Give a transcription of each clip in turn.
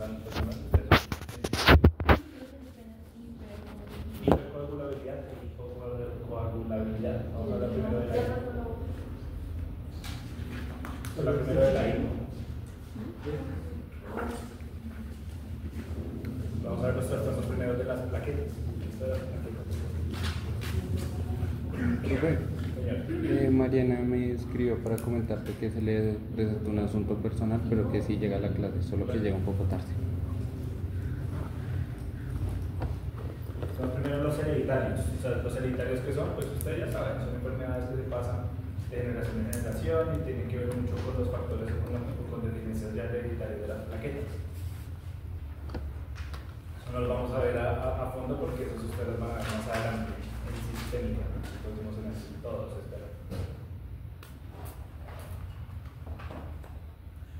Hipercoagulabilidad e hipocoagulabilidad. Vamos a hablar primero de la hipo. La primera de la hipo. Vamos a ver los trastornos primero de las plaquetas. Mariana me escribió para comentarte que se le presentó un asunto personal, pero que sí llega a la clase, solo que llega un poco tarde. Son primero los hereditarios. O sea, los hereditarios que son, pues ustedes ya saben, son enfermedades que se pasan de generación en generación y tienen que ver mucho con los factores económicos, con deficiencias ya hereditarias de las plaquetas. Eso no lo vamos a ver a fondo porque esos ustedes van a ver más adelante en sistémica, ¿no? Los vimos en eso, todos, espero.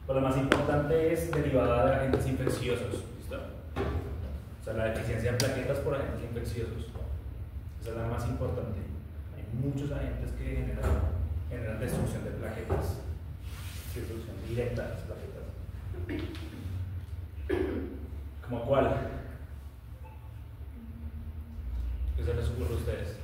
Pero lo más importante es derivada de agentes infecciosos. ¿Listo? O sea, la deficiencia en plaquetas por agentes infecciosos. Esa es la más importante. Hay muchos agentes que generan destrucción de plaquetas. Destrucción directa de las plaquetas. ¿Como cuál? ¿Qué se les ocurre a ustedes?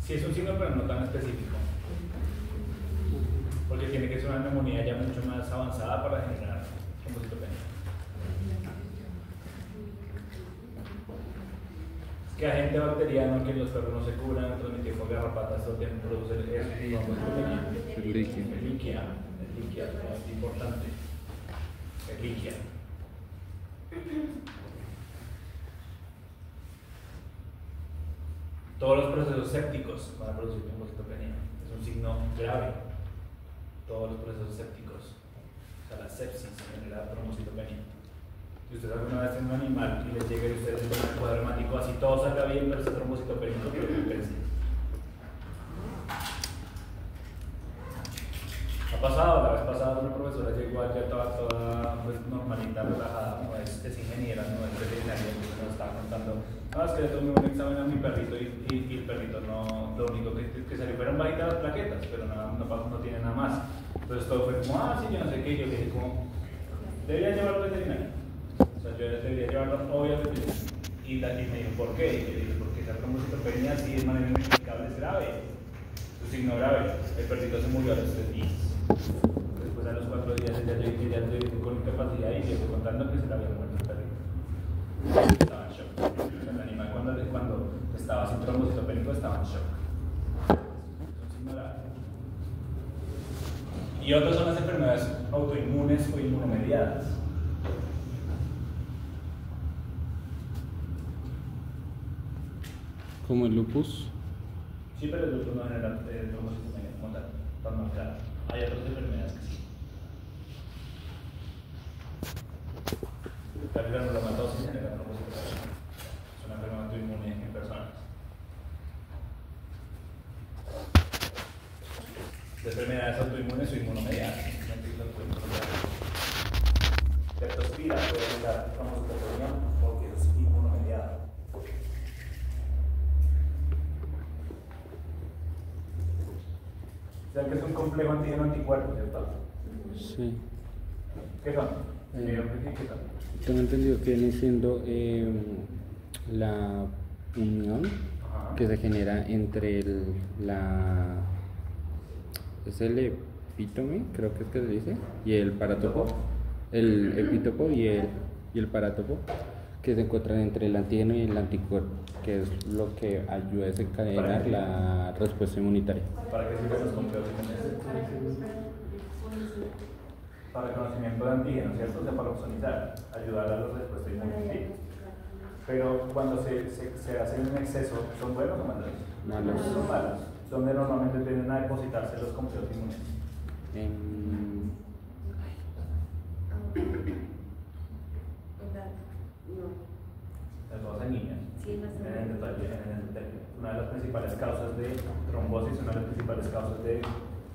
Sí, es un signo, pero no tan específico. Porque tiene que ser una neumonía ya mucho más avanzada para generar trombocitopenia. Es que agente bacteriano que los perros no se curan, transmitido por garrapatas, todo el tiempo produce trombocitopenia. Escherichia, es importante. Escherichia. Todos los procesos sépticos van a producir trombocitopenia. Es un signo grave. Todos los procesos sépticos. O sea, la sepsis genera trombocitopenia. Si ustedes alguna vez tienen un animal y les llega y ustedes tienen un cuadro hemático así, todo salga bien, pero ese trombocitopenia, preocupense. Ha pasado, la vez pasada una profesora llegó allá, estaba toda pues, normalita, relajada, no es ingeniera, no es veterinaria, entonces nos estaba contando, es que le tomé un examen a mi perrito y el perrito no, lo único que salió fueron bajitas las plaquetas, pero no tiene nada más. Entonces todo fue como, sí, yo no sé qué, yo le dije como, debería llevarlo al veterinario. O sea, yo debería llevarlo obviamente. Y me dijo, ¿por qué? Y yo le dije, porque esa trombocitopenia si de manera inexplicable es grave. Es un signo grave. El perrito se murió a los 3 días. Después a los 4 días ella llegó con incapacidad y llegó contando que se le había muerto el perrito. Estaba en shock. El animal cuando estaba sin trombocitopénico estaba en shock. Es un signo grave. Y otras son las enfermedades autoinmunes o inmunomediadas. ¿Como el lupus? Sí, pero el lupus no genera trombocitopenia como tal, tan marcada. Hay otras enfermedades que sí. La granulomatosis genera trombocitopenia. Es una enfermedad autoinmune en personas. De enfermedades autoinmunes o inmunomediadas. Leptospira puede generar trombocitopenia porque es inmunomediada. O sea que es un complejo antígeno-anticuerpo, ¿cierto? Sí. ¿Qué son? ¿Qué son? Tengo entendido que viene siendo la unión que se genera entre es el epítome, creo que es que se dice, y el parátopo. El epítopo y el parátopo, que se encuentran entre el antígeno y el anticuerpo, que es lo que ayuda a desencadenar la respuesta inmunitaria. ¿Para qué sirven los complejos inmunes? Para el conocimiento de antígenos, ¿cierto? O sea, para opsonizar, ayudar a la respuesta inmunitaria. Pero cuando se hace en exceso, ¿son buenos o malos? Malos. Son malos. ¿Dónde normalmente tienden a depositarse los complejos inmunes? Las dos sanguíneas. Sí, en el endotelio. Una de las principales causas de trombosis, una de las principales causas de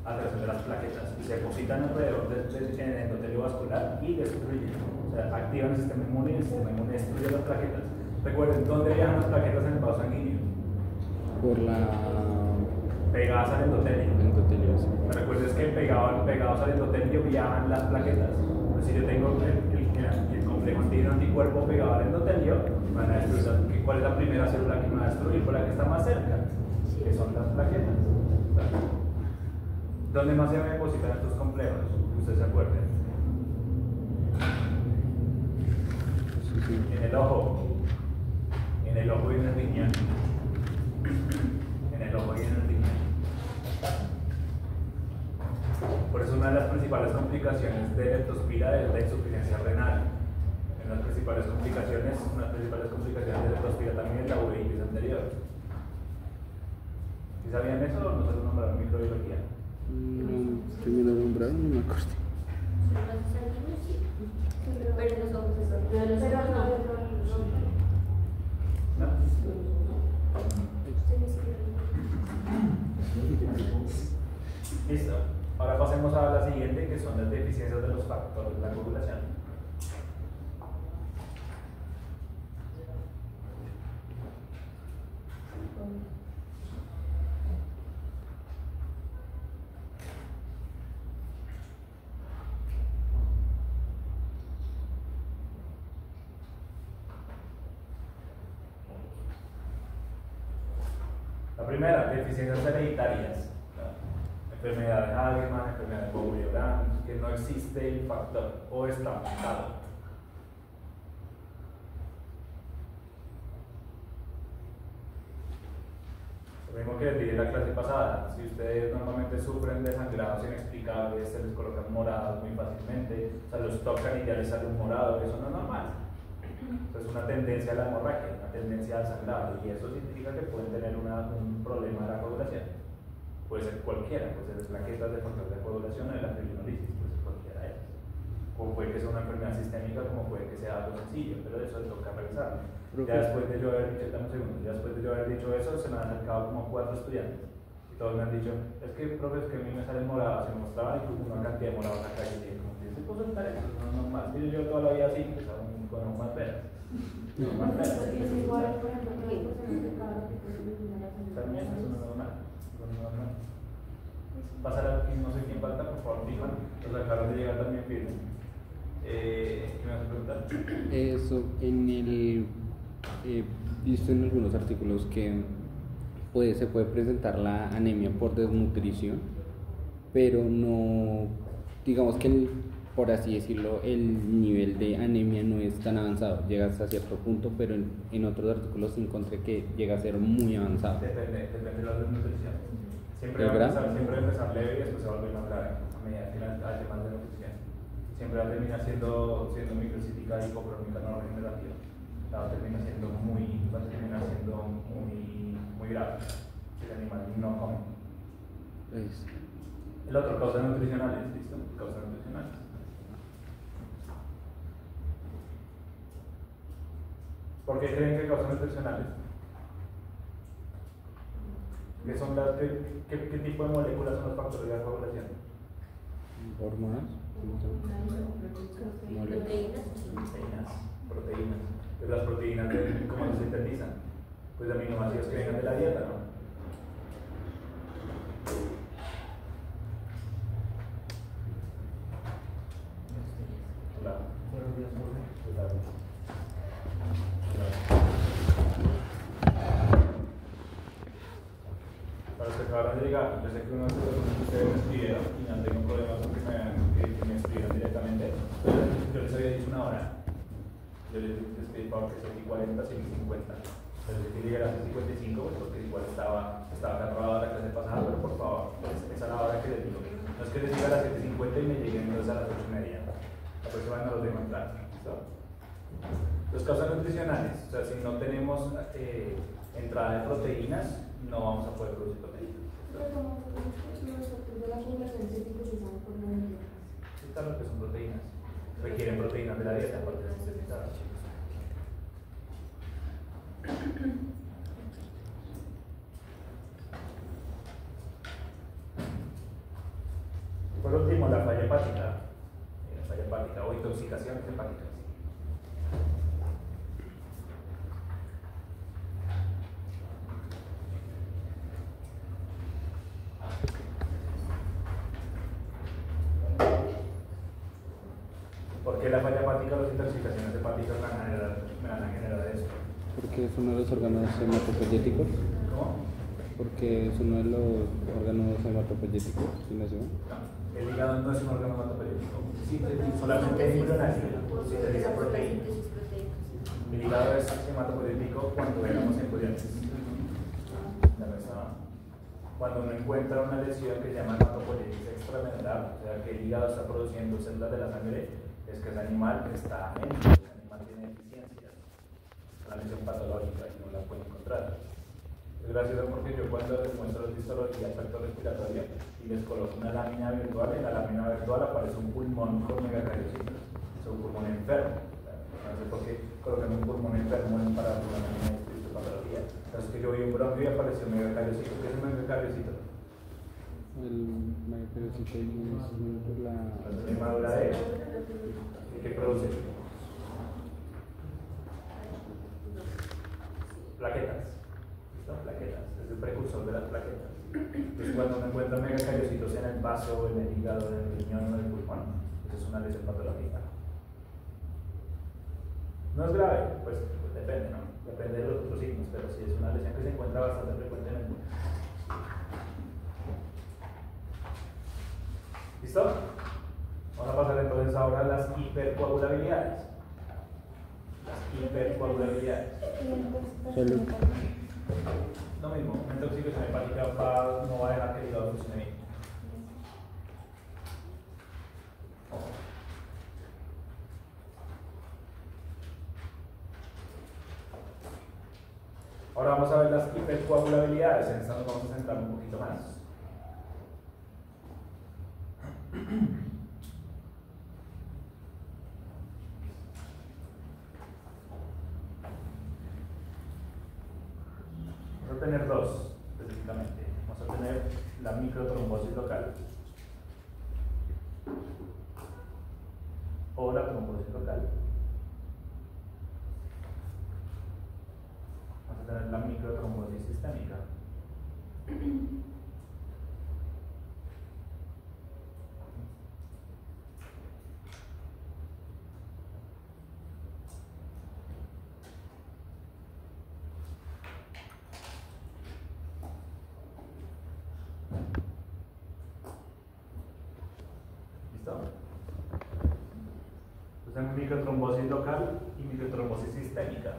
alteración de las plaquetas. Y se depositan alrededor del endotelio vascular y destruyen. O sea, activan el sistema inmune y el sistema inmune destruye las plaquetas. Recuerden, ¿dónde viajan las plaquetas en el vaso sanguíneo? Por la pegadas al endotelio. endotelio, sí. Recuerdes que pegados al endotelio viajan las plaquetas. Pues si yo tengo el complejo tiene un anticuerpo pegado al endotelio, van a destruir. ¿Cuál es la primera célula que me va a destruir? Por la que está más cerca, que son las plaquetas. ¿Dónde más se depositan estos complejos? Que ustedes se acuerden. Sí. En el ojo. En el ojo y en el riñón. En el ojo y en el riñón. Por eso una de las principales complicaciones de leptospira es la insuficiencia renal. Una de las principales complicaciones de leptospira también es la uveitis anterior. ¿Sí sabían eso o no se lo nombraron en microbiología? No, que me lo nombraron, no me acuerdo. ¿No? Listo. Ahora pasemos a la siguiente, que son las deficiencias de los factores de la coagulación. La primera, deficiencias hereditarias. Enfermedad de Hageman, enfermedad de Bourguignon, que no existe el factor o está marcado. Lo mismo que les dije en la clase pasada, si ustedes normalmente sufren de sangrados inexplicables, se les colocan morados muy fácilmente, o sea, los tocan y ya les sale un morado, eso no es normal. Es una tendencia a la hemorragia, una tendencia al sangrado, y eso significa que pueden tener un problema de la coagulación. Puede ser cualquiera, puede ser plaquetas de factor de coagulación o de la fibrinolisis, puede ser cualquiera de ellas. O puede que sea una enfermedad sistémica, como puede que sea algo sencillo, pero eso toca revisarlo. Ya después de yo haber dicho, dame un segundo, ya después de yo haber dicho eso, se me han acercado como 4 estudiantes. Y todos me han dicho, es que, profe, es que a mí me salen morados, se me mostraban incluso una cantidad de morados acá y dije, como que se puede soltar eso, no es normal. Yo toda la vida así, pues, con un más veras. También eso no es normal. Pasar aquí, no sé quién falta, por favor, digan. Los acabaron de llegar también firmes. ¿Qué me vas a preguntar? Eso, en el. He visto en algunos artículos que se puede presentar la anemia por desnutrición, pero no. Digamos que, por así decirlo, el nivel de anemia no es tan avanzado. Llega hasta cierto punto, pero en otros artículos encontré que llega a ser muy avanzado. Depende de la desnutrición. Siempre va a empezar leve y después se va a volver más grave a medida que haya más de nutrición. Siempre va a terminar siendo microcítica y hipocrónica no regenerativa. Va a terminar siendo muy grave si el animal no come. El otro, causas nutricionales, ¿listo? Causas nutricionales. ¿Por qué creen que causas nutricionales? ¿Qué tipo de moléculas son los factores de la coagulación? ¿Hormonas? Proteínas. Pues las proteínas, ¿cómo se sintetizan? Pues de aminoácidos que vengan de la dieta, ¿no? Claro. Para los que acabaron de llegar, yo sé que uno de ustedes me escribieron y no tengo problema con que me escribieran directamente, pero yo les había dicho una hora. Yo les pedí para que sea 40, 150. Pero si que llegar a 55, pues porque igual estaba agarrado la clase pasada, pero por favor, esa es la hora que les digo. No es que les diga a las 7:50 y me lleguen entonces a las 8:30. La próxima vez no los dejo entrar. ¿Listo? Los causas nutricionales, o sea, si no tenemos entrada de proteínas, no vamos a poder producir proteínas. Claro que son proteínas. Requieren proteínas de la dieta para ser sintetizadas. Por último, la falla hepática. O intoxicaciones hepáticas. ¿Por qué la falla hepática o las intoxicaciones hepáticas me van a generar esto? Porque es uno de los órganos hematopoyéticos. ¿Cómo? Porque es uno de los órganos hematopoyéticos. ¿Sí no? El hígado no es un órgano hematopoyético. Sí, solamente es embrionario. Sintetiza proteínas. El hígado es hematopoyético cuando éramos embriones. Cuando uno encuentra una lesión que se llama hematopoiesis extramedular, o sea que el hígado está produciendo células de la sangre, es que ese animal está anémico, ese animal tiene deficiencias, una lesión patológica y no la puede encontrar. Es gracioso porque yo cuando les muestro histología respiratoria y les coloco una lámina virtual, en la lámina virtual aparece un pulmón con megacariocitos, es un pulmón enfermo. No sé por qué colocan un pulmón enfermo para una lámina de histopatología. Entonces que yo vi un bronquio y apareció un megacariocito. ¿Qué es un megacariocito? El megacariocito es la madura de ¿qué produce? Plaquetas. ¿Listo? Plaquetas. Es el precursor de las plaquetas. Entonces cuando uno encuentra megacariocitos en el vaso, en el hígado, en el riñón o en el pulmón, eso es una lesión patológica. No es grave, pues depende, ¿no? Depende de los otros signos, pero sí es una lesión que se encuentra bastante frecuentemente. ¿Listo? Vamos a pasar entonces ahora a las hipercoagulabilidades. Las hipercoagulabilidades. Salud. Lo mismo, una intoxicación hepática no va a dejar que el hígado funcione bien. Ahora vamos a ver las hipercoagulabilidades, en esta nos vamos a centrar un poquito más. Vamos a tener dos, específicamente. Vamos a tener la microtrombosis local o la trombosis local. Vamos a tener la microtrombosis sistémica. ¿Listo? Entonces, microtrombosis local y microtrombosis sistémica.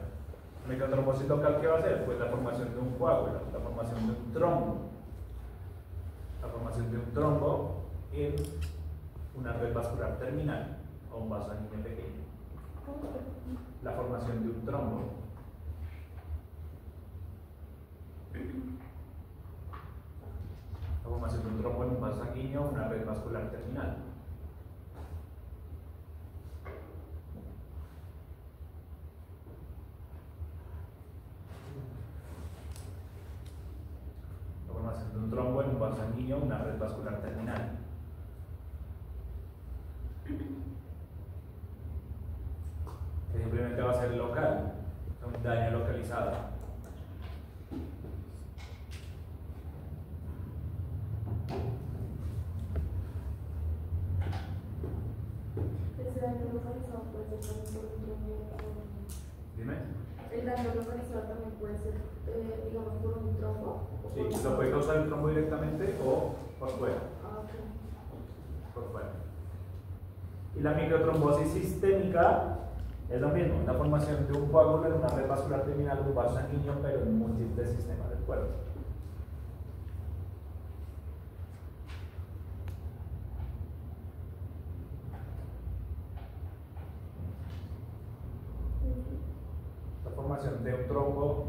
Microtrombosis local, ¿qué va a hacer? Pues la formación de un coágulo, la formación de un trombo. La formación de un trombo en una red vascular terminal o un vaso sanguíneo pequeño. La formación de un trombo. La formación de un trombo en un vaso sanguíneo o una red vascular terminal. De un trombo en un vaso sanguíneo, una red vascular terminal. Que simplemente va a ser local, un daño localizado. Ese daño localizado puede ser también por un trombo. Dime. El daño localizado también puede ser, digamos, por un trombo. Sí, lo puede causar el trombo directamente o por fuera. Okay. Por fuera. Y la microtrombosis sistémica es lo mismo, la formación de un coágulo en una red vascular terminal o un vaso sanguíneo, pero en múltiples sistemas del cuerpo. La formación de un trombo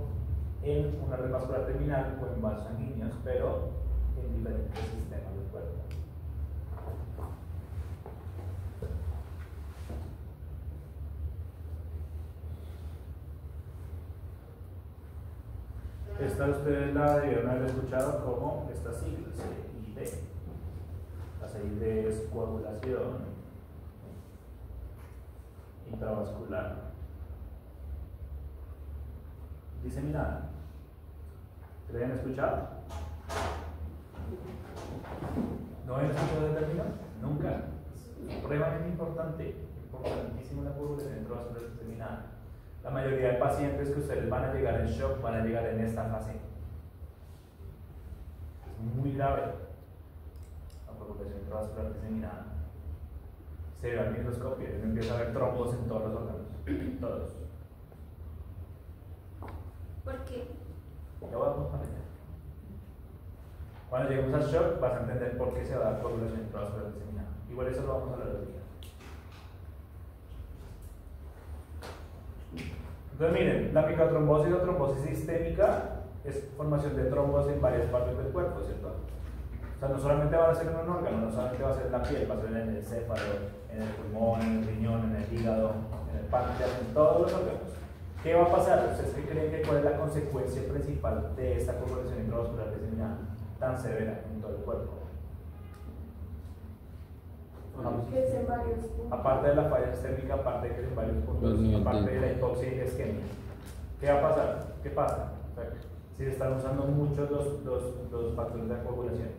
en una red vascular terminal o en vasos sanguíneos, pero en diferentes sistemas del cuerpo. Esta ustedes la debieron haber escuchado como esta sigla, CID. La CID es coagulación intravascular diseminada. ¿Se habían escuchado? ¿No habían escuchado el término? Nunca. Es supremamente importante. importantísimo la coagulación intravascular diseminada. La mayoría de pacientes que ustedes van a llegar en shock van a llegar en esta fase. Es muy grave la coagulación intravascular diseminada. Se ve al microscopio y empieza a ver trombos en todos los órganos. Todos. ¿Por qué? Ya vamos para allá. Cuando lleguemos al shock vas a entender por qué se va a dar coagulación intravascular diseminada. Igual eso lo vamos a hablar hoy día. Entonces miren, la picotrombosis o trombosis sistémica es formación de trombos en varias partes del cuerpo, ¿cierto? O sea, no solamente va a ser en un órgano, no solamente va a ser en la piel, va a ser en el encéfalo, en el pulmón, en el riñón, en el hígado, en el páncreas, en todos los órganos. ¿Qué va a pasar? ¿Ustedes qué creen que cuál es la consecuencia principal de esta coagulación intravascular diseminada tan severa en todo el cuerpo? Que es en varios puntos. Aparte de la falla sistémica, aparte de que es en varios puntos, aparte de la hipoxia isquémica. ¿Qué va a pasar? ¿Qué pasa? O sea, si se están usando muchos los factores de coagulación.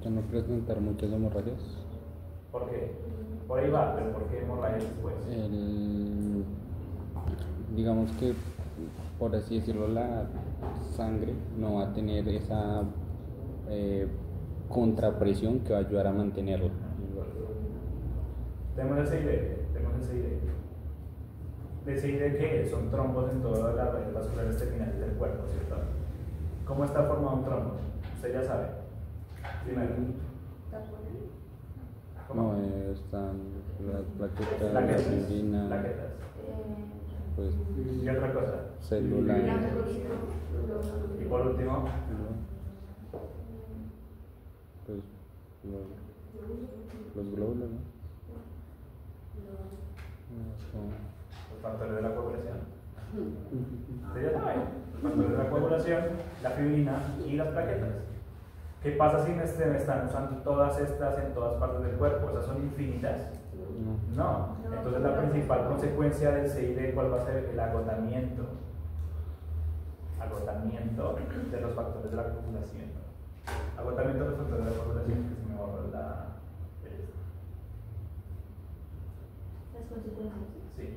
¿Ya no presentar muchas hemorragias? ¿Por qué? Por ahí va, pero ¿por qué hemorragias después? Digamos que, por así decirlo, la sangre no va a tener esa contrapresión que va a ayudar a mantenerlo. Tenemos el CID. ¿El CID qué es? Son trombos en todas las redes vasculares terminales del cuerpo, ¿cierto? ¿Cómo está formado un trombo? Usted ya sabe. Primero. No, están las plaquetas, la fibrina, Plaquetas. pues ¿Y otra cosa? célula, Y por último, pues los glóbulos, ¿no? los factores de la coagulación. Usted ya sabe. Los factores de la coagulación, la fibrina y las plaquetas. ¿Qué pasa si me están usando todas estas en todas partes del cuerpo? ¿Esas son infinitas? No. Entonces la principal consecuencia del CID, ¿cuál va a ser? El agotamiento. Agotamiento de los factores de la coagulación. Agotamiento de los factores de la coagulación, que se me borra la... Las consecuencias. Sí.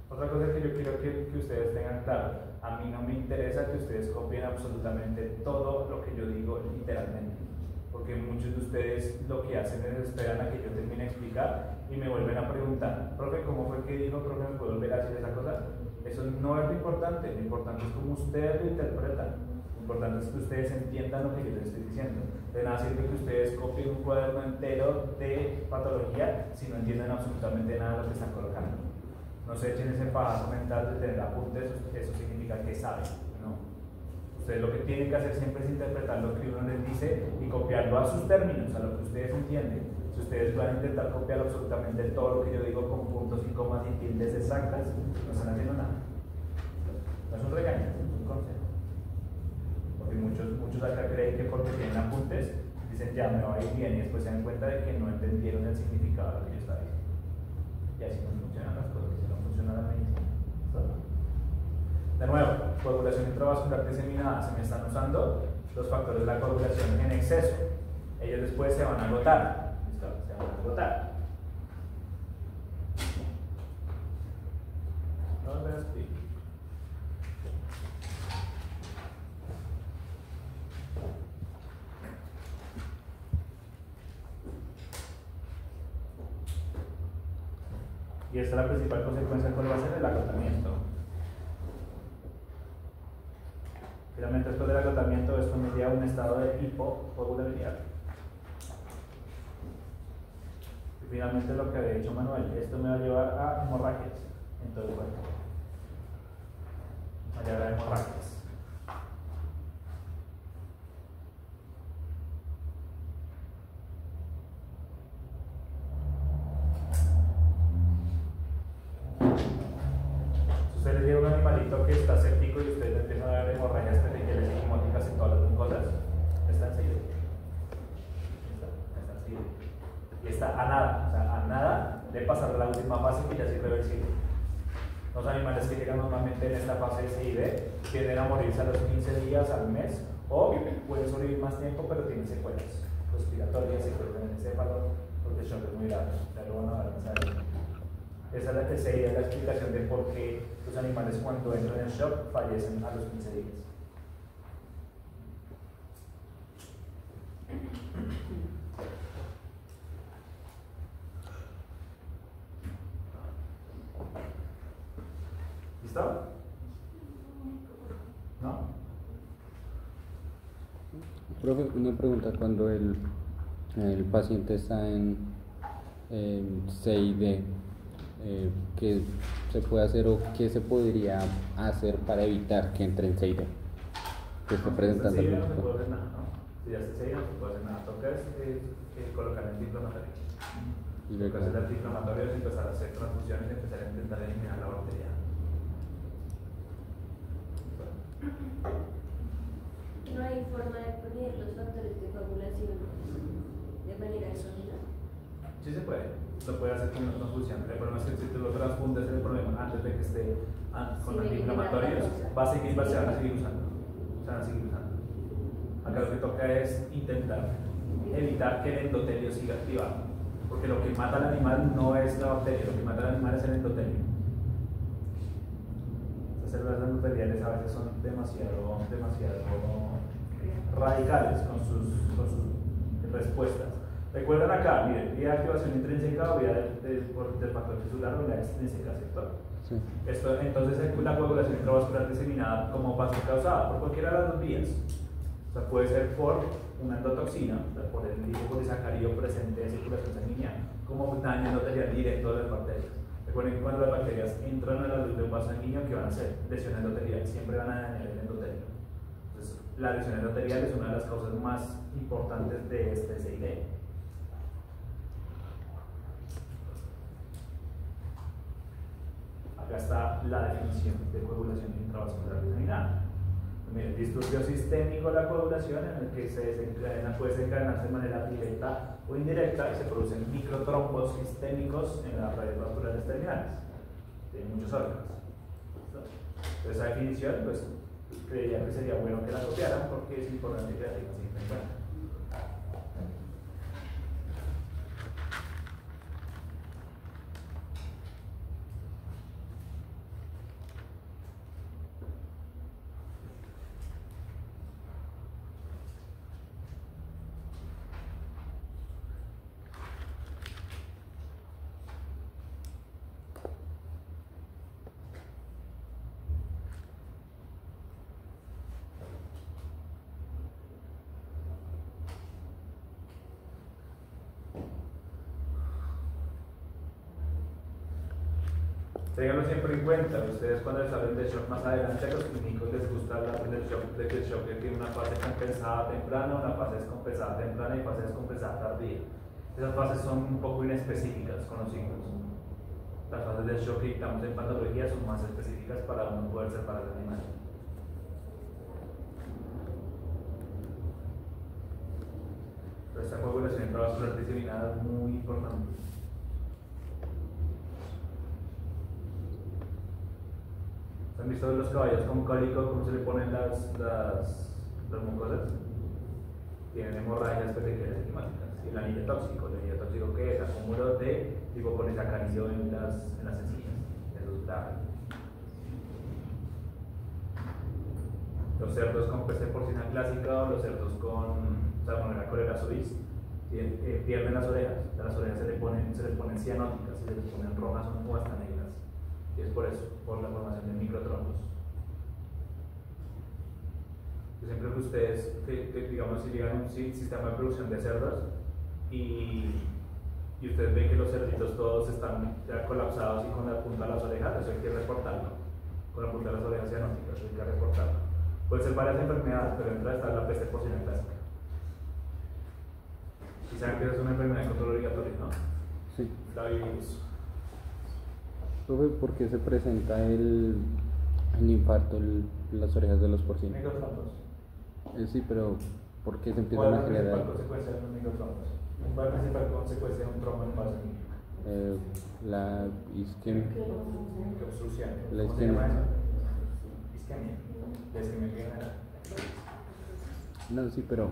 Otra cosa que yo quiero que ustedes tengan claro, a mí no me interesa que ustedes copien absolutamente todo lo que yo digo literalmente, porque muchos de ustedes lo que hacen es esperan a que yo termine de explicar y me vuelven a preguntar, profe, ¿cómo fue que dijo? Profe, ¿me puedo volver a decir esa cosa? Eso no es lo importante es cómo ustedes lo interpretan. Lo importante es que ustedes entiendan lo que yo les estoy diciendo. De nada sirve que ustedes copien un cuaderno entero de patología si no entienden absolutamente nada de lo que están colocando. No se echen ese pajazo mental de tener apuntes, eso significa que saben, ¿no? Ustedes lo que tienen que hacer siempre es interpretar lo que uno les dice y copiarlo a sus términos, a lo que ustedes entienden. Si ustedes van a intentar copiar absolutamente todo lo que yo digo con puntos y comas y tildes exactas, no están haciendo nada. No es un regaño, es un consejo. Porque muchos acá creen que porque tienen apuntes, dicen ya me va a ir bien y después se dan cuenta de que no entendieron el significado de lo que yo estaba diciendo. Y así no funcionan las cosas, así no funciona la medicina. De nuevo, coagulación intravascular diseminada, se me están usando los factores de la coagulación en exceso. Ellos después se van a agotar. ¿Listo? Se van a agotar. No me explico. Y esta es la principal consecuencia, ¿cuál va a ser? El agotamiento. Finalmente, después del agotamiento, esto me lleva a un estado de hipocoagulabilidad. Y finalmente, lo que había dicho Manuel, esto me va a llevar a hemorragias en todo el cuerpo. Va a llevar a hemorragias. Usted le llega un animalito que está séptico y ustedes empiezan a ver hemorragias periciales y quimóticas en todas las mucosas, está en CID. Está en CID. Y está a nada, o sea, a nada de pasar la última fase que ya es irreversible. Los animales que llegan normalmente en esta fase de CID tienden a morirse a los 15 días, al mes O puede sobrevivir más tiempo, pero tiene secuelas respiratorias, secuelas en el encéfalo, porque el shock es muy grave. Ya lo van a ver más adelante. Esa sería la explicación de por qué los animales cuando entran en shock fallecen a los 15 días. ¿Listo? ¿No? Profe, una pregunta, cuando el paciente está en CID, ¿qué se puede hacer o qué se podría hacer para evitar que entre en CID? Que esté presentando Si el no se puede hacer nada, ¿no? Si ya se sella, no se puede hacer nada. Toca es colocar el antiinflamatorio. y Toca luego- hacer antiinflamatorio es empezar a hacer transfusiones y empezar a intentar eliminar la bacteria. No hay forma de poner los factores de coagulación de manera sólida. Sí se puede, lo puede hacer con una transfusión. El problema es que si tú lo transfundes el problema antes de que esté con Sí, antiinflamatorios, sí. va a seguir, se van a seguir usando. Se van a seguir usando. Acá lo que toca es intentar evitar que el endotelio siga activado. Porque lo que mata al animal no es la bacteria, lo que mata al animal es el endotelio. Las células endoteliales a veces son demasiado radicales con sus respuestas. Recuerden acá, miren, vía de activación intrínseca o vía del factor tisular o la extrínseca, ¿cierto? Sí. Esto, entonces, la coagulación intravascular diseminada, ¿cómo va a ser causada? Por cualquiera de las dos vías. O sea, puede ser por una endotoxina, o sea, por el lipopolisacárido presente en circulación sanguínea, como daño endotelial directo de las bacterias. Recuerden que cuando las bacterias entran a la luz de un vaso sanguíneo, ¿qué van a hacer? Lesión endotelial, siempre van a dañar el endotelio. Entonces, la lesión endotelial es una de las causas más importantes de este SID. Acá está la definición de coagulación intravascular diseminada. Miren, disturbio sistémico de la coagulación en el que puede desencadenarse de manera directa o indirecta y se producen microtrombos sistémicos en las redes vasculares terminales. Tienen muchos órganos. Entonces, esa definición, pues, creería que sería bueno que la copiaran porque es importante que la tengan siempre en cuenta. Ténganlo siempre en cuenta, ustedes cuando les hablen de shock más adelante, a los clínicos les gusta hablar del shock, de que el shock tiene una fase compensada temprana, una fase descompensada temprana y fase descompensada tardía. Esas fases son un poco inespecíficas con los signos. Las fases del shock que dictamos en patología son más específicas para uno poder separar el animal. Pero esta coagulación intravascular diseminada es muy importante. ¿Han visto los caballos con cólico, cómo se le ponen las mucosas? Tienen hemorragias petequiales enzimáticas. Y el anillo tóxico que es acúmulo de lipopolisacárido en las encías. Eso es grave. Los cerdos con peste porcina clásica o los cerdos con salmonella cholerazoides pierden las orejas. A las orejas se les ponen cianóticas y se les ponen rojas o hasta negras. Y es por eso, por la formación de microtrombos. Yo siempre que ustedes, digamos, si llegan a un sistema de producción de cerdos y ustedes ven que los cerditos todos están ya colapsados y con la punta de las orejas, eso hay que reportarlo. Con la punta de las orejas cianóticas, eso hay que reportarlo. Puede ser varias enfermedades, pero entre está la peste porcina clásica. Y saben que esa es una enfermedad de control obligatorio, ¿no? Sí. La vivimos. Profe, ¿por qué se presenta el infarto en las orejas de los porcinos? Microtrombos. Sí, pero ¿por qué se empiezan ¿Cuál a es la principal generar consecuencia de los microtrombos? ¿Cuál es la principal consecuencia de un trombo en vaso sanguíneo? la isquemia? ¿Qué obstrucción? La ¿Cómo se llama isquemia. eso? Isquemia. La isquemia que genera. No, sí, pero,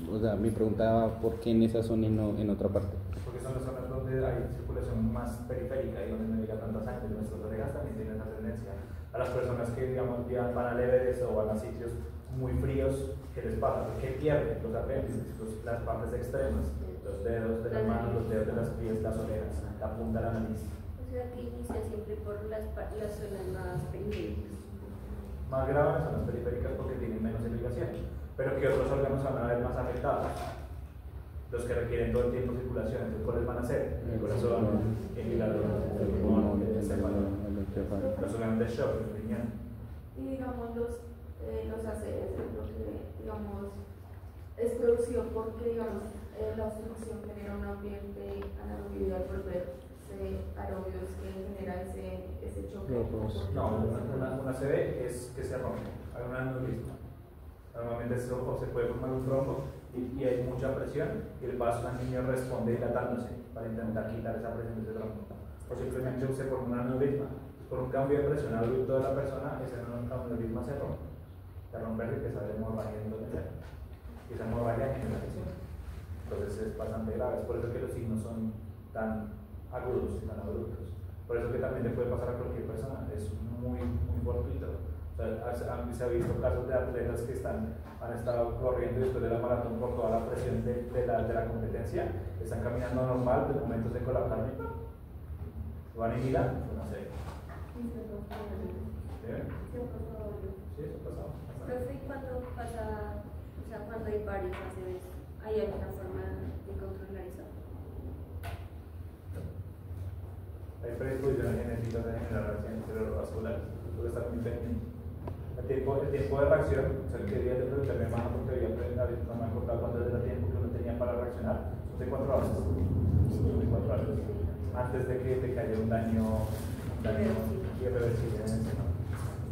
o sea, mi pregunta va, ¿por qué en esa zona y no en otra parte? Porque son las zonas donde hay circulación más periférica y donde no llega tanta sangre. Nuestros colegas también tienen esa tendencia. A las personas que, digamos, van al Everest o van a sitios muy fríos, ¿qué les pasa? ¿Qué pierden? Los apéndices, las partes extremas, los dedos de las manos, los dedos de las pies, las orejas, la punta de la nariz. O sea que inicia siempre por las zonas más periféricas. Más graves son las periféricas porque tienen menos irrigación, pero que otros órganos van a ver más afectados. Los que requieren todo el tiempo circulación, entonces ¿cuáles van a ser? El corazón, el hígado, el pulmón, el encéfalo, los órganos de shock, el riñón. Y digamos los ACVs, lo que digamos es producido porque digamos la obstrucción genera un ambiente anaerobio y al volverse aerobios que genera ese choque. No, una ACV es que se rompe, hay un aneurisma. Normalmente se puede formar un trombo y hay mucha presión y el vaso al niño responde dilatándose para intentar quitar esa presión de ese trombo. O simplemente se forma un aneurisma. Por un cambio de presión abrupto de la persona, ese aneurisma se rompe. Se rompe y empieza a haber hemorragia en donde sea. Y esa hemorragia genera lesión. Entonces es bastante grave. Es por eso que los signos son tan agudos y tan abruptos. Por eso que también le puede pasar a cualquier persona. Es muy fortuito. Se ha visto casos de atletas que han estado corriendo después de la maratón por toda la presión de la competencia, están caminando normal, de momento se colapsan y van y miran, no sé. Sí, eso ha pasado. Profe, ¿y cuando pasa, o sea, cuando hay varios ACVs, hay alguna forma de controlar eso? Hay predisposiciones genéticas de generar accidentes cerebrovasculares, porque está muy pendiente. El tiempo de reacción, o sea, quería preguntarle a mi hermano porque no me acordaba cuánto era el tiempo que uno tenía para reaccionar. ¿De 4 horas? Sí. De 4 horas. Antes de que te cayera un daño irreversible en el seno.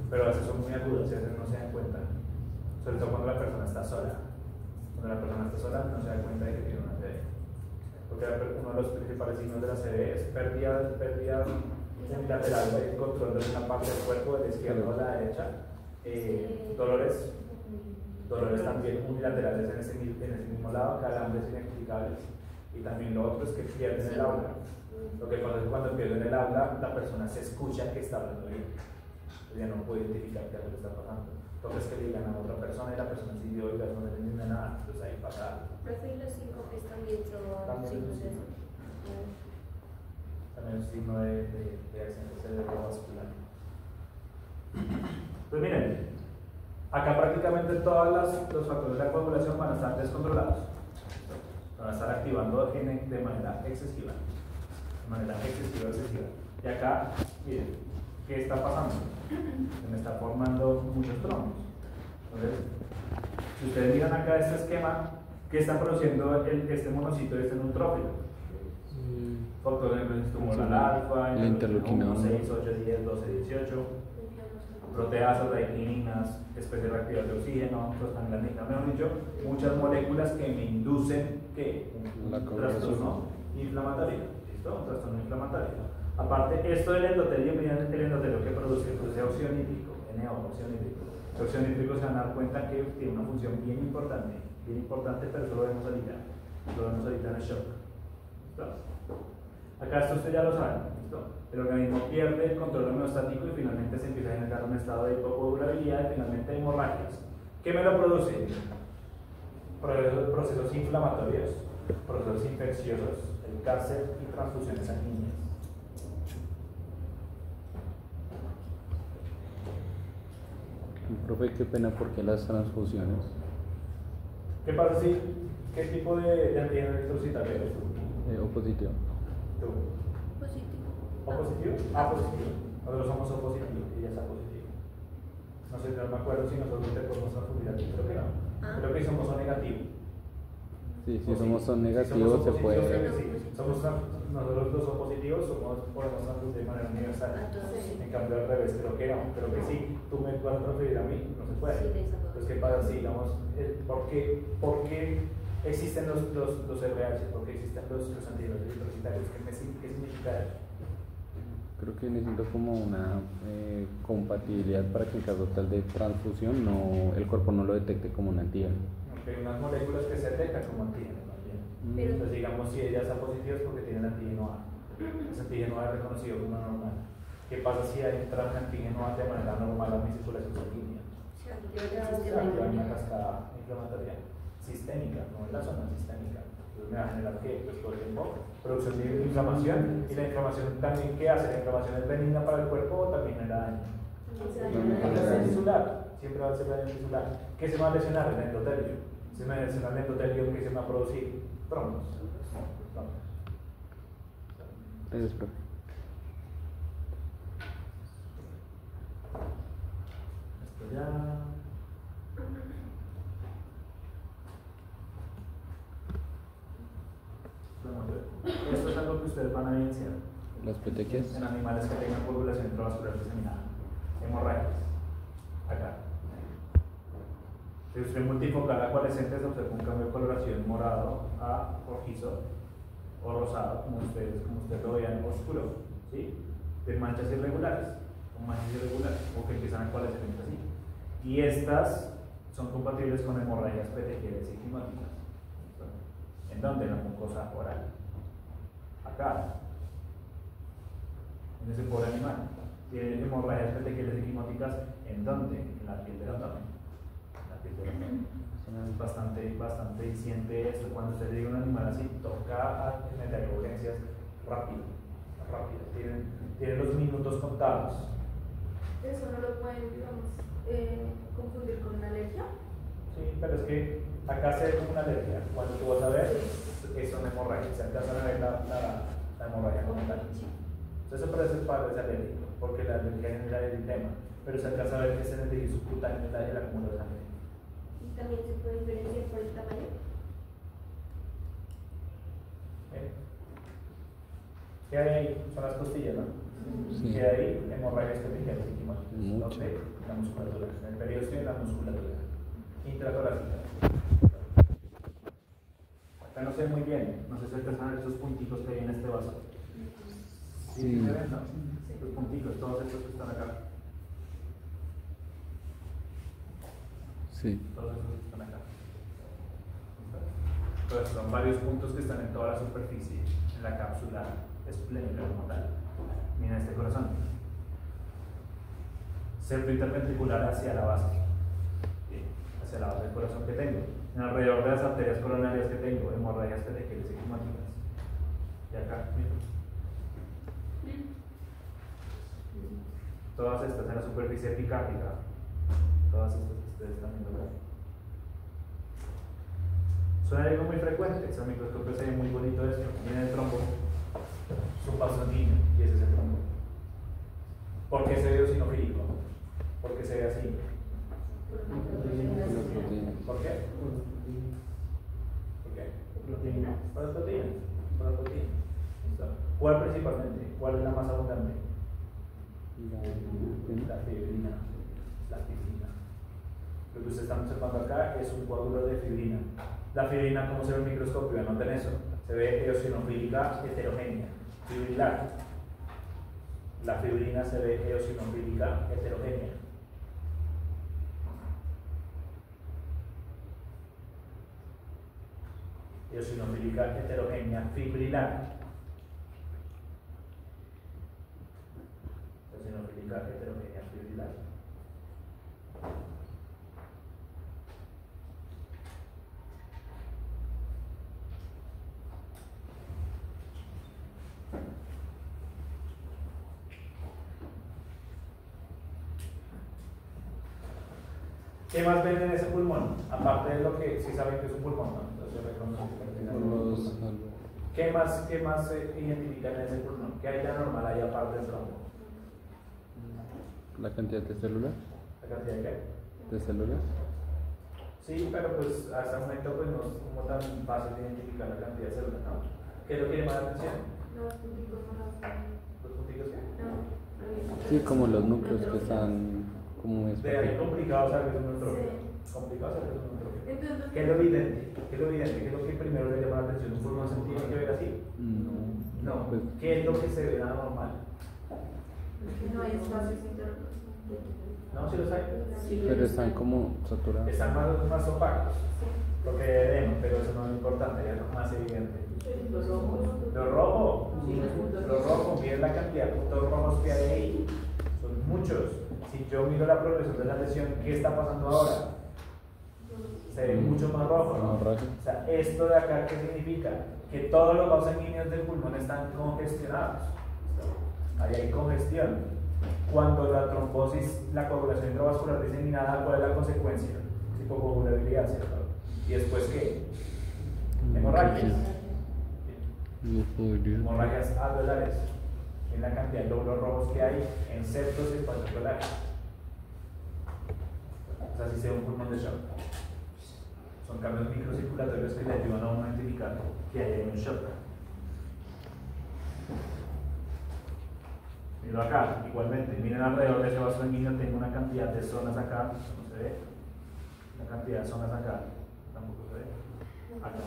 Pero a veces son muy agudos y a veces no se dan cuenta. Sobre todo cuando la persona está sola. Cuando la persona está sola no se da cuenta de que tiene una ACV. Porque uno de los principales signos de la ACV es pérdida unilateral del control de una parte del cuerpo, de la izquierda o de la derecha. Dolores también unilaterales en ese mismo lado, calambres inexplicables. Y también lo otro es que pierden el habla. Lo que pasa es que cuando pierden el habla, la persona se escucha que está hablando bien. Ya no puede identificar qué es lo que está pasando. Entonces que le digan a otra persona y la persona sigue oiga, no le entiende nada, entonces ahí pasa algo. Profe, ¿y los síncopes también son signos de eso? También es un signo de accidente cerebrovascular. Pues miren, acá prácticamente todos los factores de la coagulación van a estar descontrolados. Van a estar activando de manera excesiva. Y acá, miren, ¿qué está pasando? Se me está formando muchos trombos. Entonces, si ustedes miran acá este esquema, ¿qué está produciendo este monocito, este neutrófilo? Factores de tumoral alfa, el interleuquina 6, 8, 10, 12, 18, proteasas, retinas, especies reactivas de oxígeno, prostaglandinas, mejor dicho, muchas moléculas que me inducen que un trastorno inflamatorio. ¿Listo? Un trastorno inflamatorio. Aparte, esto del endotelio, miren el endotelio que produce óxido nítrico, NO, óxido nítrico. El óxido nítrico se van a dar cuenta que tiene una función bien importante, pero eso lo vemos ahorita en el shock. ¿Listo? Acá esto ustedes ya lo saben, ¿listo? El organismo pierde el control homeostático y finalmente se empieza a generar un estado de hipocoagulabilidad y finalmente hemorragias. ¿Qué me lo produce? Procesos inflamatorios, procesos infecciosos, el cáncer y transfusiones sanguíneas. Profe, qué pena, ¿por qué las transfusiones? ¿Qué pasa si? ¿Qué tipo de antígeno electrocitario eres tú? O positivo. ¿Tú? Positivo. ¿O positivo? Positivo. Nosotros somos O positivo y ella está positivo. No sé, no me acuerdo si nosotros te podemos transfundir aquí, creo que no. Creo que somos O negativo. Sí, si somos O negativos se puede. Nosotros los O positivos podemos transfundir de manera universal. En cambio al revés, creo que no, creo que sí. Tú me vas a transferir a mí, no se puede. Entonces, ¿qué pasa si, digamos, por qué existen los RH? ¿Por qué existen los antígenos electrocitarios? ¿Qué significa eso? Creo que necesito como una compatibilidad para que en caso tal de transfusión el cuerpo no lo detecte como un antígeno. porque hay unas moléculas que se detectan como antígenos también. Pero- Entonces, digamos, si ellas están positivas es porque tienen antígeno A. Ese antígeno A es reconocido como normal. ¿Qué pasa si entra un antígeno A de manera normal a mi circulación sanguínea? Se activa el Se sistema activa una inmune. cascada inflamatoria sistémica, no en la zona sistémica. Entonces me va a generar que, pues, todo el tiempo, producción de inflamación. Y la inflamación también, ¿qué hace? La inflamación es benigna para el cuerpo o también genera daño. Es tisular, siempre va a ser daño tisular. ¿Qué se va a lesionar? El endotelio. Se me lesiona el endotelio, ¿qué se va a producir? Trombos. Gracias, profe. Esto ya. Esto es algo que ustedes van a evidenciar Las petequias. en animales que tengan coagulación intravascular diseminada, hemorragias. Acá. Si usted multifocal acualescente se observa un cambio de coloración morado a rojizo o rosado, como ustedes lo vean, oscuro, ¿sí? De manchas irregulares, o que empiezan a acualecer así. Y estas son compatibles con hemorragias petequiales y quimóticas. ¿En dónde? En la mucosa oral. Acá. En ese pobre animal. Tiene hemorragias petequiales y quimóticas. ¿En dónde? En la piel del abdomen. En la piel del abdomen. Es bastante diciente esto. Cuando usted le diga a un animal así, toca meter urgencias rápido. Tienen los minutos contados. Eso no lo pueden, digamos, confundir con una alergia. Sí, pero es que acá se ve como una alergia. Cuando tú vas a ver, son hemorragias. Se alcanza a ver la hemorragia como tal. Entonces, eso parece alérgico, porque la alergia genera el tema. Pero se alcanza a ver que es en el tejido subcutáneo el acúmulo de sangre. Y también se puede diferenciar por el tamaño. ¿Qué hay ahí? Son las costillas, ¿no? Sí. ¿Qué hay ahí? Hemorragias petequiales y quimóticas. Mucho. ¿Dónde? En la musculatura. En el periósteo y en la musculatura. Intratorácica. Acá no se ve muy bien. No sé si alcanzan a ver esos puntitos que hay en este vaso. ¿Sí? Sí. ¿Se ven, no? Los puntitos, todos estos que están acá. Sí. Todos estos que están acá. Entonces son varios puntos que están en toda la superficie, en la cápsula esplénica como tal. Mira este corazón. Septo interventricular hacia la base. ¿Sí? Hacia la base del corazón que tengo. En alrededor de las arterias coronarias que tengo, hemorragias petequiales y quimóticas. Y acá, mira. Todas estas en la superficie epicárdica. Todas estas que ustedes están viendo acá. Suena algo muy frecuente, es un microscopio se ve muy bonito esto. Miren el trombo, es un vaso sanguíneo y ese es el trombo. ¿Por qué se ve eosinofílico? ¿Por qué se ve así? ¿Por qué? ¿Por qué? Proteínas. Por las proteínas. Por las proteínas. ¿Listo? ¿Cuál principalmente? ¿Cuál es la más abundante? La fibrina. La fibrina. Lo que ustedes están observando acá es un coágulo de fibrina. La fibrina, ¿cómo se ve en el microscopio? Anoten eso. Se ve eosinofílica heterogénea, fibrilar. La fibrina se ve eosinofílica heterogénea. Eosinofílica heterogénea, fibrilar. Eosinofílica heterogénea, fibrilar. ¿Qué más ven en ese pulmón? Aparte de lo que sí saben que es un pulmón, ¿no? Entonces reconocen. ¿Qué más se identifican en ese pulmón? ¿Qué hay de anormal ahí aparte del trombo? La cantidad de células. ¿La cantidad de qué? De células. Sí, pero pues hasta el momento pues no es como tan fácil de identificar la cantidad de células, ¿no? ¿Qué es lo que llama la atención? Los punticos no los ¿Los punticos qué? no. Sí, como los núcleos que están como De ahí complicado saber que es un neutrófilo. Sí. Complicado saber que es un neutrófilo. Entonces, ¿Qué es lo evidente? ¿Qué es lo evidente? ¿Qué es lo que primero le llama la atención? ¿Un pulmón se tiene que ver así? No. Pues, ¿Qué es lo que se ve anormal? no hay espacios internos. No, si los hay. pero están como saturados. Están más opacos. lo que debemos, pero eso no es lo importante, ya es lo más evidente. Los ojos. Lo rojo, miren la cantidad de puntos rojos que hay ahí, son muchos. Si yo miro la progresión de la lesión, ¿qué está pasando ahora? Se ve mucho más rojo, ¿no? O sea, esto de acá, ¿qué significa? Que todos los vasos sanguíneos del pulmón están congestionados. Ahí hay congestión. Cuando la trombosis, la coagulación intravascular diseminada, ¿cuál es la consecuencia? Hipocoagulabilidad, ¿cierto? ¿Y después qué? Hemorragias. Hemorragias alveolares. En la cantidad de glóbulos rojos que hay en septos y espacios alveolares. O sea, si se ve un pulmón de shock. Son cambios microcirculatorios que le ayudan a uno a identificar que hay un shock. Miro acá, igualmente, miren alrededor de ese vaso sanguíneo, tengo una cantidad de zonas acá, no se ve, una cantidad de zonas acá, tampoco se ve, acá,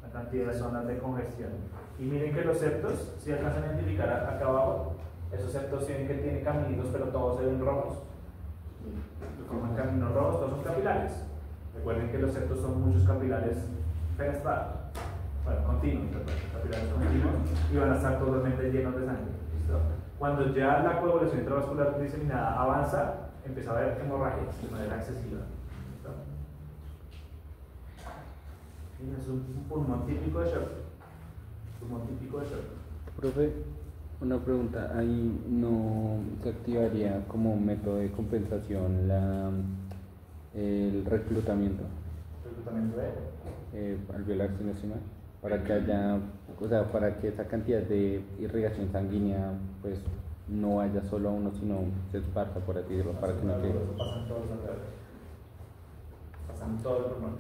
una cantidad de zonas de congestión. Y miren que los septos, si alcanzan a identificar acá abajo, esos septos tienen que tienen caminitos, pero todos se ven rojos. Como caminos rojos, todos son capilares. Recuerden que los septos son muchos capilares fenestrados, bueno, continuos, capilares continuos, y van a estar totalmente llenos de sangre. ¿Listo? Cuando ya la coagulación intravascular diseminada avanza, empieza a haber hemorragias de manera excesiva. ¿Listo? Y es un pulmón típico de shock. Pulmón típico de shock. Profe, una pregunta, ahí no se activaría como método de compensación el reclutamiento. ¿Reclutamiento de? Alveolar, si no estoy mal, para que haya, o sea, para que esa cantidad de irrigación sanguínea pues no vaya solo a uno, sino se esparza, por así decirlo, para que no quede. Eso pasa en todos los alveoles. Pasa en todo el pulmón.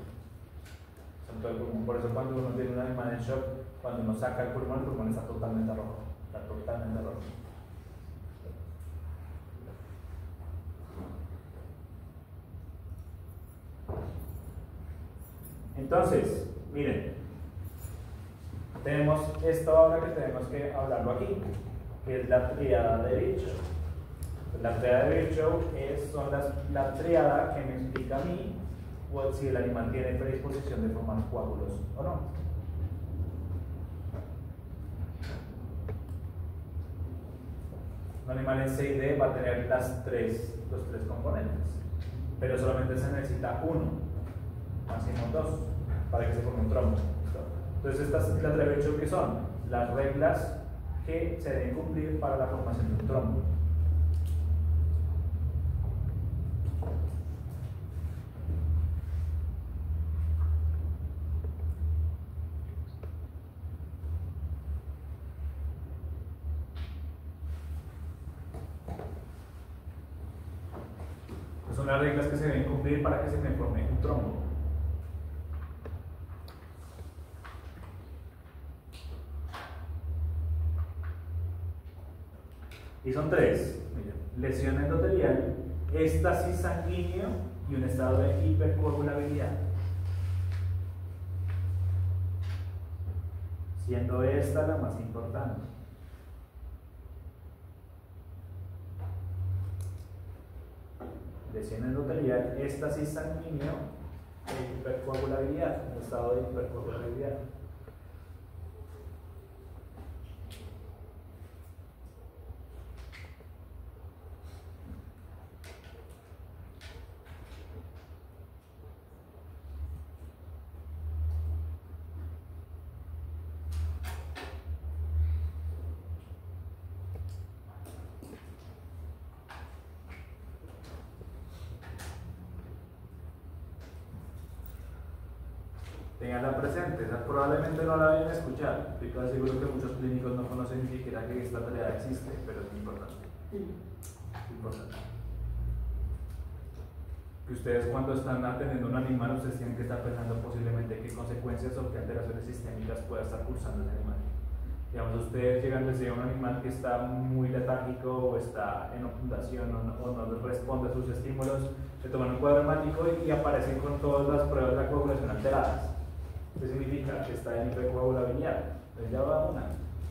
En todo el pulmón. Por eso cuando uno tiene un animal en shock, cuando uno saca el pulmón está totalmente rojo. Está totalmente rojo. Entonces, miren, tenemos esto ahora que tenemos que hablarlo aquí, que es la tríada de Virchow. La tríada de Virchow son la tríada que me explica a mí si el animal tiene predisposición de formar coágulos o no. Un animal en 6D va a tener los tres componentes, pero solamente se necesita uno, máximo dos, para que se forme un trombo. Entonces estas las de Virchow, que son las reglas que se deben cumplir para la formación de un trombo. Son las reglas que se deben cumplir para que se me forme un trombo. Y son tres: miren, lesión endotelial, éstasis sanguíneo y un estado de hipercoagulabilidad. Siendo esta la más importante. Lesión endotelial, éstasis sanguíneo e hipercoagulabilidad, un estado de hipercoagulabilidad. Tenganla presente, probablemente no la vayan a escuchar. Estoy casi seguro que muchos clínicos no conocen ni siquiera que esta tarea existe, pero es importante. Es importante. Que ustedes, cuando están atendiendo a un animal, ustedes tienen que estar pensando posiblemente qué consecuencias o qué alteraciones sistémicas pueda estar cursando ese animal. Digamos, ustedes llegan a decir a un animal que está muy letárgico o está en ocultación o no responde a sus estímulos, se toman un cuadro hemático y aparecen con todas las pruebas de la coagulación alteradas. ¿Qué significa? Que está en hipercoagulabilidad. Entonces ya va una.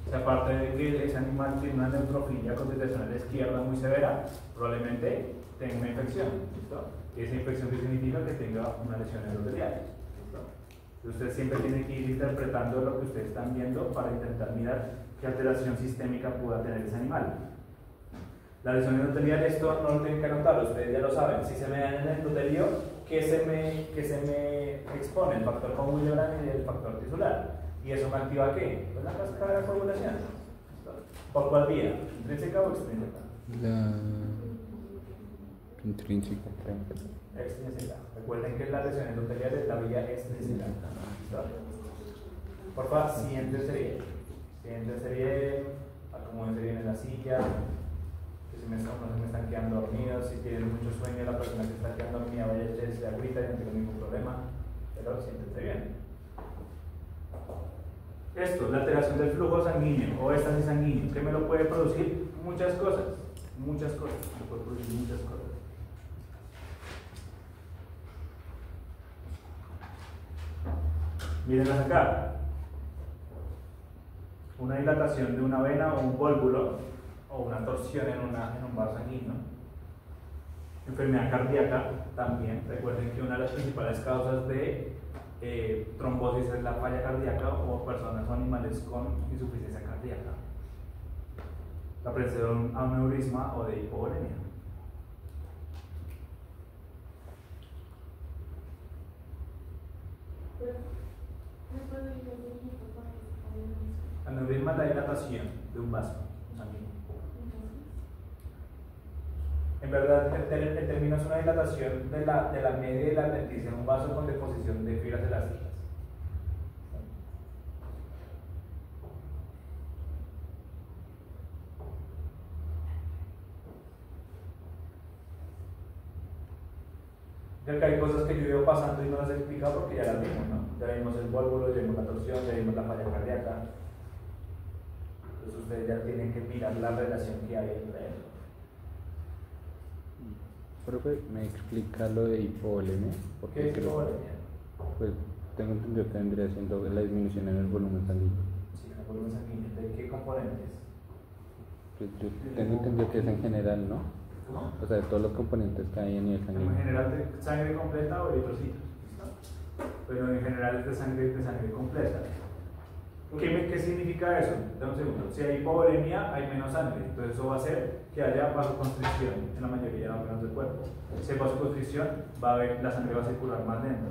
O sea, aparte de que ese animal tiene una neutrofilia con detección a la izquierda muy severa, probablemente tenga una infección. ¿Listo? Y esa infección que significa que tenga una lesión endotelial. Usted siempre tiene que ir interpretando lo que ustedes están viendo para intentar mirar qué alteración sistémica pueda tener ese animal. La lesión endotelial, esto no lo tienen que anotar, ustedes ya lo saben. Si se me da en el endotelio, ¿qué se me expone? El factor von Willebrand y el factor tisular. ¿Y eso me activa qué? Pues la cascada de la coagulación. ¿Por cuál vía? ¿Intrínseca o extrínseca? La intrínseca, creo. Extrínseca. Recuerden que la lesión endotelial es la vía extrínseca. Por favor, siéntese bien. Siéntese bien, acomódense bien en la silla. Que no se me están quedando dormidos. Si tienen mucho sueño, la persona que está quedando dormida vaya a echarse agüita y no tengo ningún problema. Pero siéntese bien. Esto, la alteración del flujo sanguíneo o éxtasis sanguíneo, ¿qué me lo puede producir? Muchas cosas. Muchas cosas. Me puede producir muchas cosas. Mírenlas acá. Una dilatación de una vena o un vólvulo o una torsión en un vaso sanguíneo. Enfermedad cardíaca también. Recuerden que una de las principales causas de trombosis es la falla cardíaca o personas o animales con insuficiencia cardíaca. La presencia de un aneurisma o de hipovolemia. Aneurisma es la dilatación de un vaso sanguíneo. En verdad, el término es una dilatación de la media y la adventicia en un vaso con deposición de fibras elásticas. Ya que hay cosas que yo he ido pasando y no las he explicado porque ya las vimos, ¿no? Ya vimos el vólvulo, ya vimos la torsión, ya vimos la falla cardíaca. Entonces ustedes ya tienen que mirar la relación que hay entre eso. Profe, ¿me explica lo de hipovolemia? ¿Qué es hipovolemia? Pues tengo entendido que vendría siendo la disminución en el volumen sanguíneo. Sí, el volumen sanguíneo. ¿De qué componentes? Pues yo tengo entendido que es en general, ¿no? ¿Cómo? O sea, de todos los componentes que hay en el sanguíneo. En general de sangre completa o eritrocitos. Pero en general es de sangre completa. ¿Qué significa eso? Dame un segundo. Si hay hipovolemia, hay menos sangre. Entonces eso va a hacer que haya vasoconstricción en la mayoría de los órganos del cuerpo. Si hay vasoconstricción, la sangre va a circular más lento.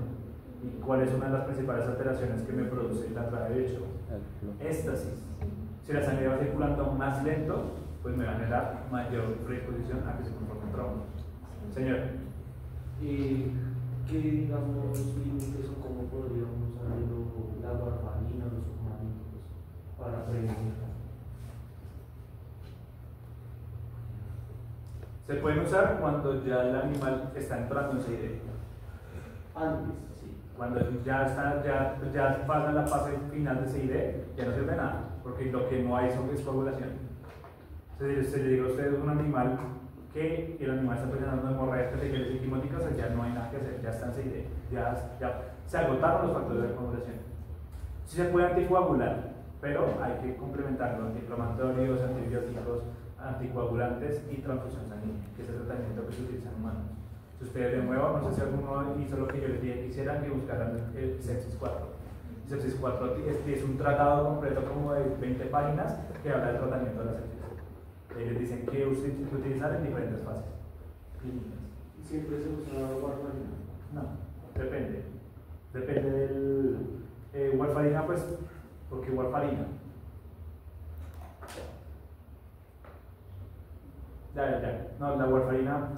¿Y cuál es una de las principales alteraciones que me produce el lateral derecho? Éstasis. Si la sangre va circulando más lento, pues me va a generar mayor predisposición a que se conforme trombo. Señor. ¿Y qué, digamos, límites o cómo podríamos usar la warfarina, los submarinos para prevenir? Se pueden usar cuando ya el animal está entrando en CID. Antes, sí. Cuando ya pasa la fase final de CID, ya no sirve nada, porque lo que no hay es coagulación. Se le diga a usted un animal que el animal está presentando hemorragias petequiales y quimóticas, ya no hay nada que hacer, ya está en CID, ya se agotaron los factores de coagulación. Sí se puede anticoagular, pero hay que complementarlo, antiinflamatorios, antibióticos, anticoagulantes y transfusión sanguínea, que es el tratamiento que se utiliza en humanos. Si ustedes de nuevo, no sé si alguno hizo lo que yo les dije que hicieran, que buscaran el Sepsis 4. Sepsis 4 es un tratado completo como de 20 páginas que habla del tratamiento de la sepsis. Ellos dicen que utilizar en diferentes fases clínicas. ¿Siempre se usa warfarina? No, depende. Depende del warfarina, pues, porque warfarina. Ya. No, la warfarina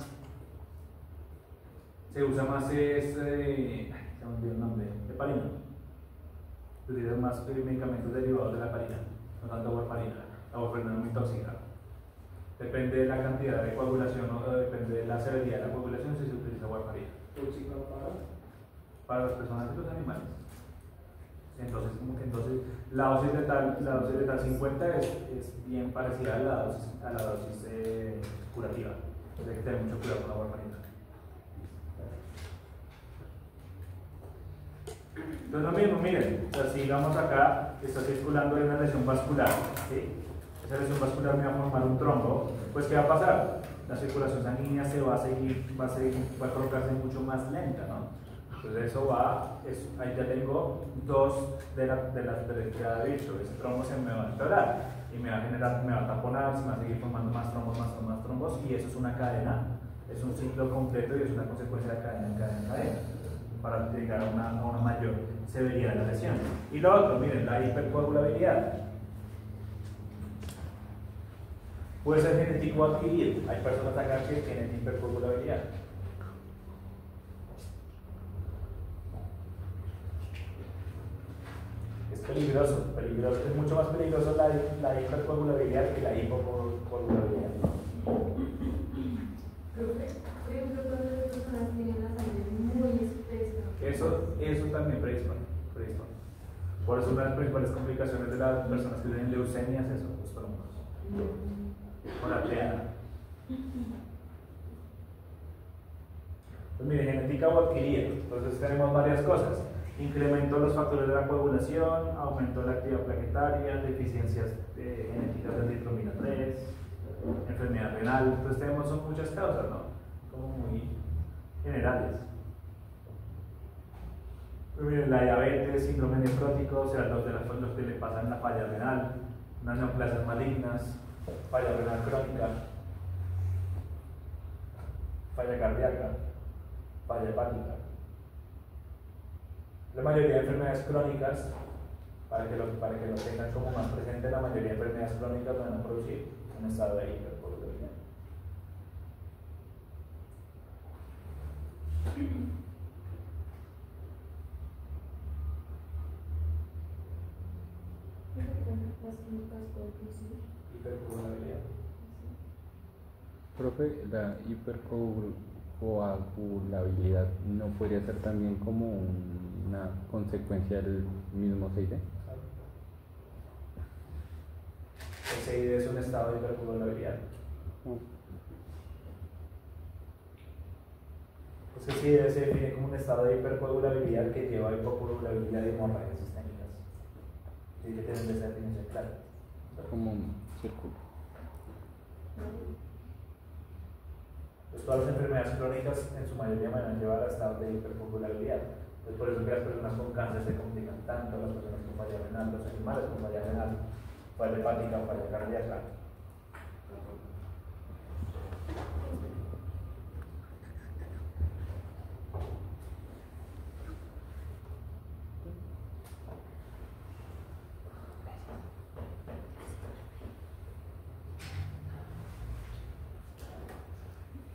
se usa más, se me olvidó el nombre, heparina. Se utilizan más medicamentos derivados de la heparina, no tanto warfarina. La warfarina es muy tóxica. Depende de la cantidad de coagulación o depende de la severidad de la coagulación si se utiliza warfarina. ¿Tóxica para las personas y los animales? Entonces, la dosis letal 50 es bien parecida a la dosis curativa. Entonces hay que tener mucho cuidado con la warfarina. Entonces lo mismo, miren, o sea, si digamos acá está circulando una lesión vascular, ¿sí? Esa lesión vascular me va a formar un trombo, pues ¿qué va a pasar? La circulación sanguínea se va a seguir, va a colocarse mucho más lenta, ¿no? Entonces eso ahí ya tengo dos de las que ha dicho, ese trombo se me va a empeorar y me va a generar, me va a taponar, se me va a seguir formando más trombos y eso es una cadena, es un ciclo completo y es una consecuencia de cadena para llegar a una mayor severidad de la lesión. Y lo otro, miren, la hipercoagulabilidad. Puede ser genético o adquirido. Hay personas acá que tienen hipercoagulabilidad. Es peligroso, es mucho más peligroso la hipercoagulabilidad que la hipocoagulabilidad. Por ejemplo, cuando las personas tienen la sangre muy espesa. Eso también predispone. Por eso una de las principales complicaciones de las personas que tienen leucemia es eso, los trombos. O la pleana. Pues mire, genética o adquirida. Entonces tenemos varias cosas. Incremento de los factores de la coagulación, aumento de la actividad plaquetaria, deficiencias genéticas de eritromina 3, enfermedad renal. Entonces son muchas causas, ¿no? Como muy generales. Pues miren, la diabetes, síndrome nefrótico, o sea, los que le pasan la falla renal, unas neoplasias malignas, falla renal crónica, falla cardíaca, falla hepática. La mayoría de enfermedades crónicas, para que lo tengan como más presente, la mayoría de enfermedades crónicas van a producir un estado de hipercoagulabilidad. Hipercoagulabilidad. Profe, la hipercoagulabilidad no podría ser también como una consecuencia del mismo CID. El CID es un estado de hipercoagulabilidad. Pues el CID se define como un estado de hipercoagulabilidad que lleva a hipocoagulabilidad y hemorragias sistémicas. Tiene que tener esa definición clara. Como un círculo. Pues todas las enfermedades crónicas en su mayoría van a llevar a estados de hipercoagulabilidad. Pues por eso que las personas con cáncer se complican tanto, las personas con falla renal, los animales con falla renal, falla hepática o falla cardíaca.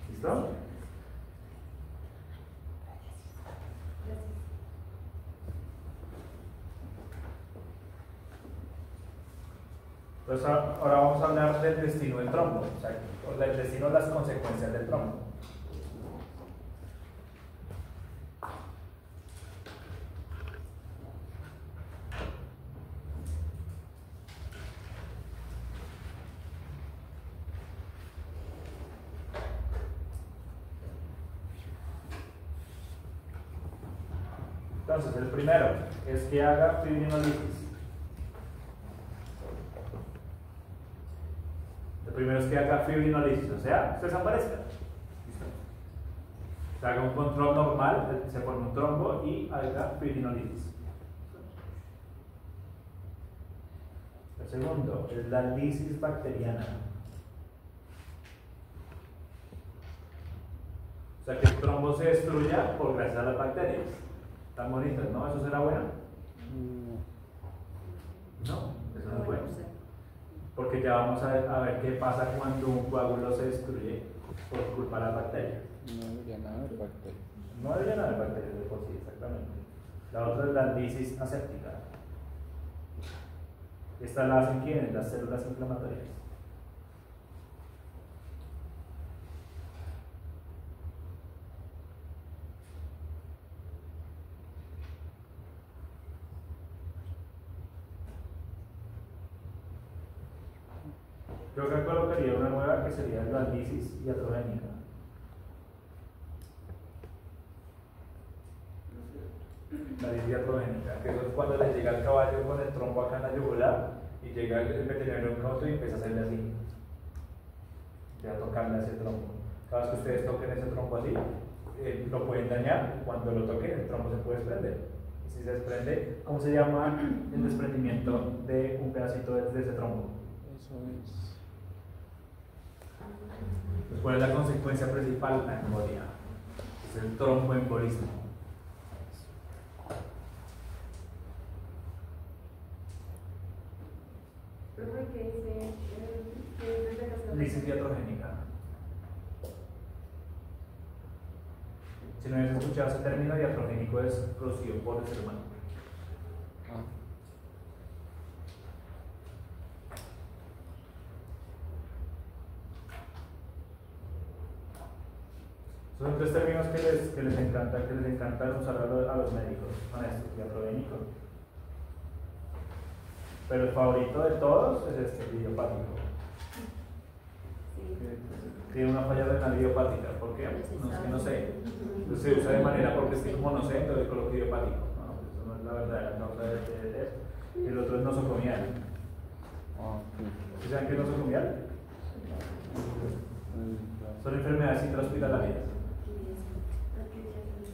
¿Listo? Entonces ahora vamos a hablar del destino del trombo, o sea, el destino de las consecuencias del trombo. Entonces, el primero es que haga fibrinolisis. El primero es que haga fibrinolisis, o sea, se desaparezca. Se haga un control normal, se forma un trombo y haga fibrinolisis. El segundo es la lisis bacteriana. O sea, que el trombo se destruya por gracias a las bacterias. Tan bonitas, ¿no? ¿Eso será bueno? No, eso no es bueno. Porque ya vamos a ver qué pasa cuando un coágulo se destruye por culpa de las bacterias. No debería nada de bacterias. No debería haber bacterias de por sí, exactamente. La otra es la lisis aséptica. Esta la hacen ¿quiénes? Las células inflamatorias. Yo acá colocaría una nueva que sería la lisis iatrogénica. La lisis iatrogénica, que eso es cuando le llega el caballo con el trombo acá en la yugular y llega el veterinario en cauto y empieza a hacerle así. Empieza a tocarle a ese trombo. Cada vez que ustedes toquen ese trombo así, lo pueden dañar y cuando lo toquen el trombo se puede desprender. Y si se desprende, ¿cómo se llama el desprendimiento de un pedacito de ese trombo? Eso es. Pues, ¿cuál es la consecuencia principal? La embolia. Es el tromboembolismo. Profe, ¿qué dice? ¿Qué es de la Lisis iatrogénica. Si no habéis escuchado ese término, iatrogénico es producido por el ser humano. Ah. Son tres términos que les encanta usar a los médicos. Son estos, iatrogénico. Pero el favorito de todos es este, el idiopático. Tiene una falla renal idiopática. ¿Por qué? No, es que no sé. Se usa de manera porque es que como no sé, entonces coloco idiopático. No, eso no es la verdadera causa de eso. Y el otro es nosocomial. ¿Sí saben qué es nosocomial? Son enfermedades intrahospitalarias.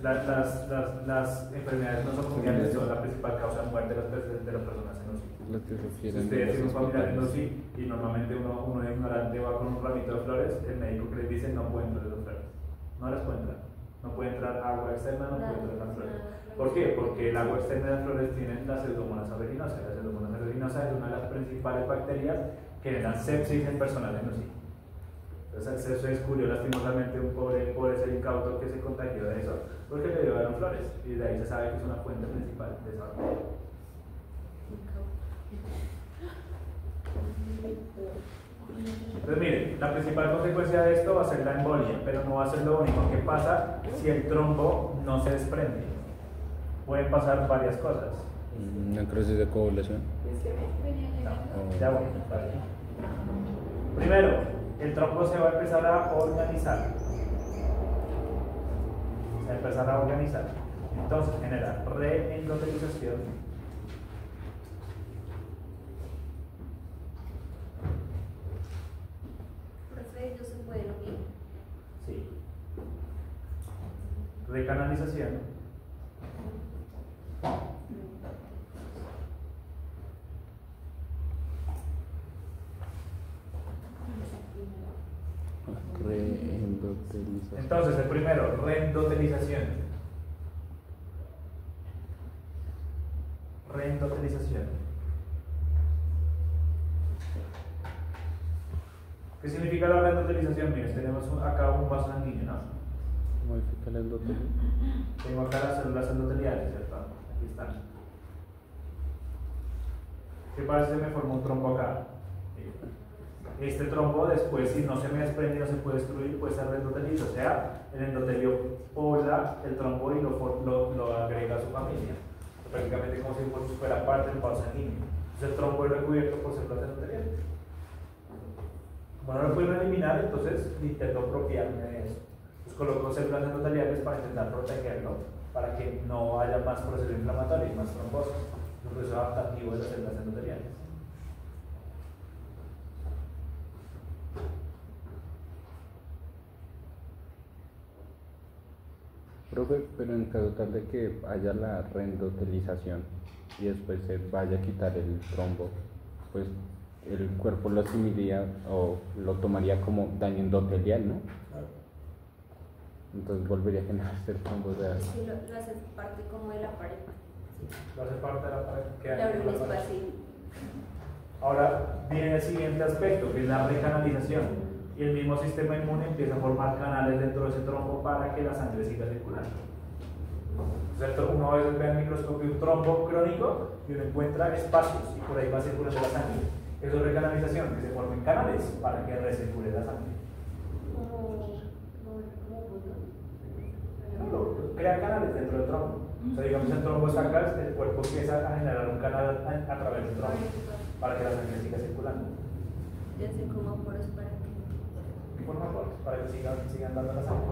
Las enfermedades nosocomiales son la principal causa de muerte de las personas en UCI. Lo que Si refieren ustedes los tienen un familiar en hospitales. UCI y normalmente uno es ignorante va con un ramito de flores, el médico que les dice no puede entrar las flores. No las puede entrar. No puede entrar agua externa, no puede entrar las flores. ¿Por qué? Porque el agua externa de las flores tienen la Pseudomonas aeruginosa. La Pseudomonas aeruginosa es una de las principales bacterias que generan sepsis en personas en UCI. Entonces se descubrió lastimosamente un pobre ser incauto que se contagió de eso porque le llevaron flores y de ahí se sabe que es una fuente principal de esa bacteria. Entonces miren, la principal consecuencia de esto va a ser la embolia, pero no va a ser lo único que pasa si el trombo no se desprende. Pueden pasar varias cosas. Necrosis de coagulación. No, ya voy. Vale. Primero, el trombo se va a empezar a organizar. Se va a empezar a organizar. Entonces genera reendotelización. Profe, ¿ellos se pueden unir? Sí. Recanalización. Reendotelización. Entonces, el primero, reendotelización. Reendotelización. ¿Qué significa la reendotelización? Miren, tenemos acá un vaso sanguíneo, ¿no? Modifica la endotelio. Tengo acá las células endoteliales, ¿cierto? Aquí están. ¿Qué pasa si se me forma un trombo acá? Este trombo después, si no se me desprende y no se puede destruir, puede ser reendotelizo. O sea, el endotelio pobla el trombo y lo agrega a su familia. Prácticamente como si fuera parte del vaso sanguíneo. Entonces el trombo es recubierto por células endoteliales. Como no lo pueden eliminar, entonces intento apropiarme de eso. Pues coloco células endoteliales para intentar protegerlo, para que no haya más procesos inflamatorios, más trombosis. Es un proceso adaptativo de las células endoteliales. Profe, pero en caso tal de que haya la reendotelización y después se vaya a quitar el trombo, pues el cuerpo lo asimilaría o lo tomaría como daño endotelial, ¿no? Entonces volvería a generarse el trombo de Es que lo hace parte como de la pared. Lo hace parte de la pared que hay Le abre en un la pared. espacio. Ahora viene el siguiente aspecto, que es la recanalización. Y el mismo sistema inmune empieza a formar canales dentro de ese trombo para que la sangre siga circulando. ¿Cierto? Uno a veces ve al microscopio un trombo crónico y uno encuentra espacios y por ahí va circulando la sangre. Eso es recanalización, que se formen canales para que recircule la sangre. Crea canales dentro del trombo. O sea, digamos, el trombo está acá, el cuerpo empieza a generar un canal a través del trombo para que la sangre siga circulando. Ya sé cómo poros para que. Por favor, para que sigan dando la sangre.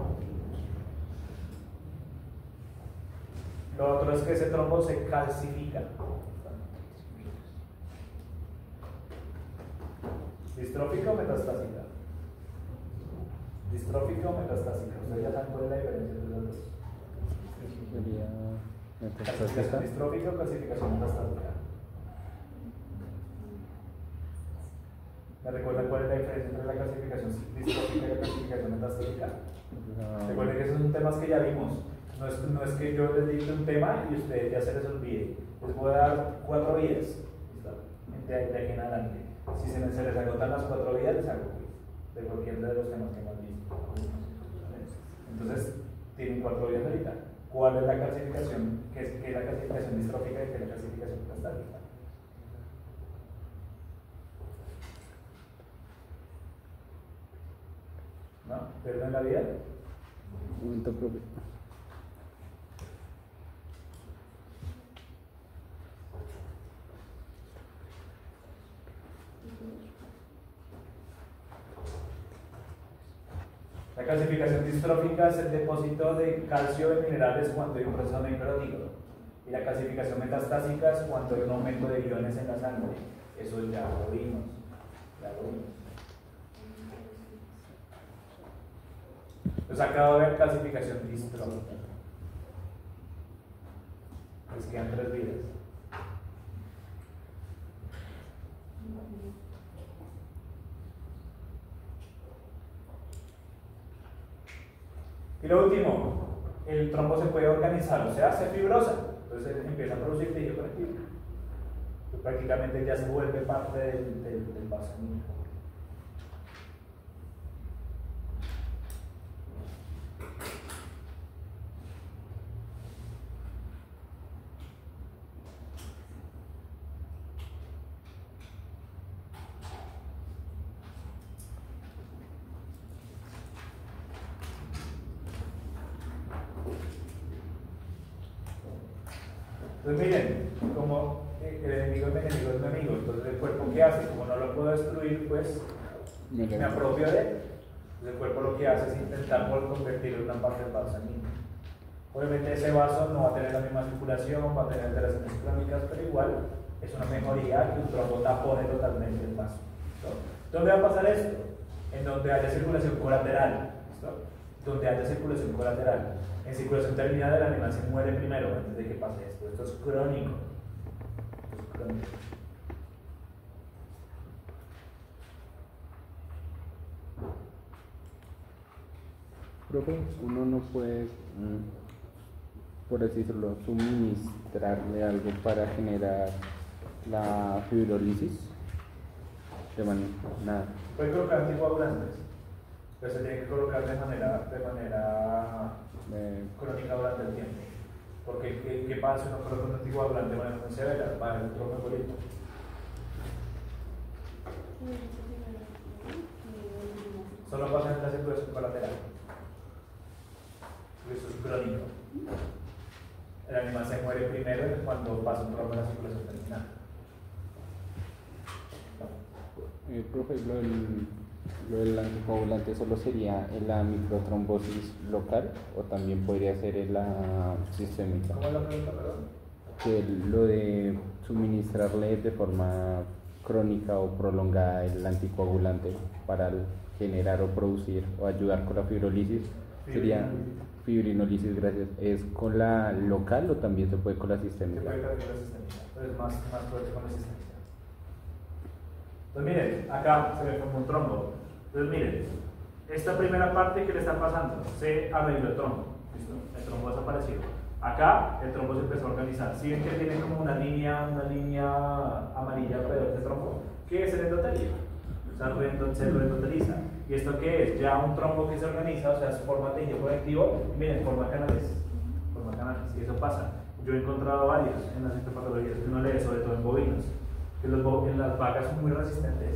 Lo otro es que ese trombo se calcifica. ¿Distrófica o metastásica? Distrófica o metastásica. Ustedes ya saben cuál es la diferencia entre las dos. Sería Clasificación metastásica. distrófica o clasificación metastásica. ¿Me recuerdan cuál es la diferencia entre la clasificación distrófica y la clasificación metastásica? Recuerden que esos son temas que ya vimos. No es que yo les dicte un tema y ustedes ya se les olvide. Les voy a dar 4 vías. De aquí en adelante. Si se les agotan las 4 vías, les hago quiz de cualquier de los temas que hemos visto. Entonces, tienen 4 vías ahorita. ¿Cuál es la clasificación? ¿Qué es la clasificación distrófica y qué es la clasificación metastásica? ¿No? ¿Pierden la vida? Un momento, profe. La clasificación distrófica es el depósito de calcio de minerales cuando hay un proceso necrótico. Y la clasificación metastásica es cuando hay un aumento de iones en la sangre. Eso ya lo vimos. Entonces acabo de ver clasificación distrófica. Les quedan 3 vidas. Y lo último, el trombo se puede organizar, o sea, se fibrosa. Entonces empieza a producir tejido conectivo. Pues prácticamente ya se vuelve parte del vaso sanguíneo. Entonces miren, como el enemigo es mi enemigo, es mi amigo, entonces el cuerpo ¿qué hace? Como no lo puedo destruir, pues me apropio de él. Entonces el cuerpo lo que hace es intentar convertirlo en una parte del vaso sanguíneo. Obviamente ese vaso no va a tener la misma circulación, va a tener alteraciones crónicas, pero igual es una mejoría que un trombo tapone totalmente el vaso. ¿Listo? ¿Dónde va a pasar esto? En donde haya circulación colateral. ¿Listo? Donde haya circulación colateral. En circulación terminal el animal se muere primero antes de que pase esto. Esto es crónico. Esto es crónico. Profe, uno no puede, por así decirlo, suministrarle algo para generar la fibrólisis. De manera, nada. Puede colocar anticoagulantes, pero se tiene que colocar de manera crónica durante el tiempo. Porque, ¿qué pasa si uno coloca un anticoagulante de manera muy severa? Va a haber un tromboembolismo. Solo pasa en la circulación colateral. Eso es crónico. El animal se muere primero cuando pasa un trombo en la circulación terminal. Profe, lo del anticoagulante solo sería en la microtrombosis local o también podría ser en la sistémica. ¿Cómo es la pregunta, perdón? Que lo de suministrarle de forma crónica o prolongada el anticoagulante para generar o producir o ayudar con la fibrólisis sería fibrinólisis, gracias. ¿Es con la local o también se puede con la Se sistémica? puede cargar la sistémica, pero es más fuerte con la sistémica. Pues miren, acá se me formó un trombo. Entonces miren, esta primera parte que le está pasando, se arregló el trombo. ¿Listo? El trombo desapareció. Acá el trombo se empezó a organizar. Si ven que tiene como una línea amarilla alrededor del trombo, ¿qué es el endotelio? Se lo endoteliza. ¿Y esto qué es? Ya un trombo que se organiza, o sea, se forma tejido conectivo, y miren, forma canales. Forma canales. Y eso pasa. Yo he encontrado varios en las histopatologías que uno lee, sobre todo en bovinos. Que en las vacas son muy resistentes,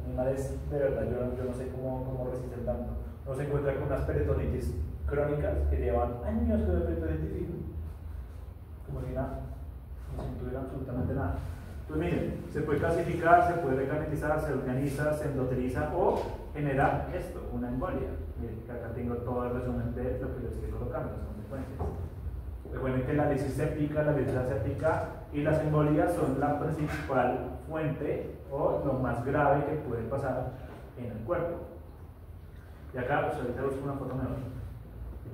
animales de verdad, yo no sé cómo resisten tanto. Uno se encuentra con unas peritonitis crónicas que llevan años con el peritonitis, como si nada, no se intuviera absolutamente nada. Pues miren, se puede clasificar, se puede recanalizar, se organiza, se endoteliza o generar esto, una embolia. Miren, que acá tengo todo el resumen de lo que les estoy colocando, las consecuencias. Recuerden que la lisis séptica, la lisis aséptica y las embolias son la principal fuente o lo más grave que puede pasar en el cuerpo. Y acá, pues ahorita busco una foto mejor,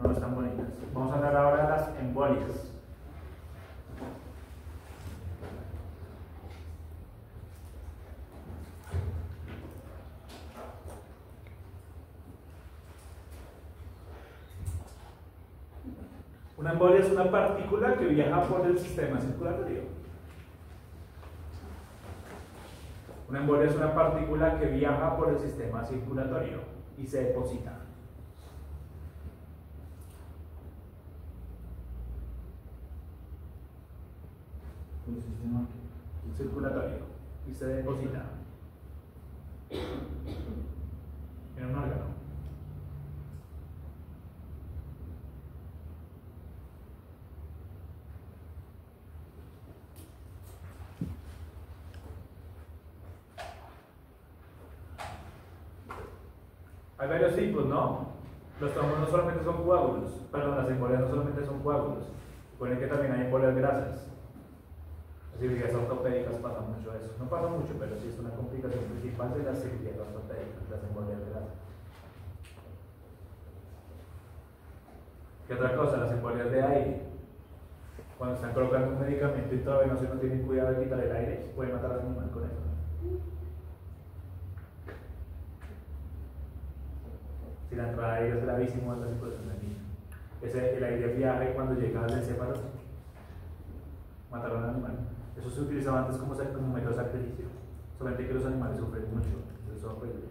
no están bonitas. Vamos a hablar ahora de las embolias. Una embolia es una partícula que viaja por el sistema circulatorio. Una embolia es una partícula que viaja por el sistema circulatorio y se deposita. El sistema circulatorio y se deposita en un órgano. Hay varios tipos, ¿no? Los trombos no solamente son coágulos, perdón, las embolias no solamente son coágulos, supone que también hay embolias grasas. Las cirugías ortopédicas pasa mucho eso. No pasa mucho, pero sí es una complicación principal de las cirugías ortopédicas, las embolias grasas. ¿Qué otra cosa? Las embolias de aire. Cuando están colocando un medicamento intravenoso y no tienen cuidado de quitar el aire, pueden matar al animal con eso. Si la entrada de aire es gravísima, es la situación del niño. El aire viaja y cuando llega al encéfalo, mataron al animal. Eso se utilizaba antes como método de sacrificio. Solamente que los animales sufren mucho. Eso es horrible.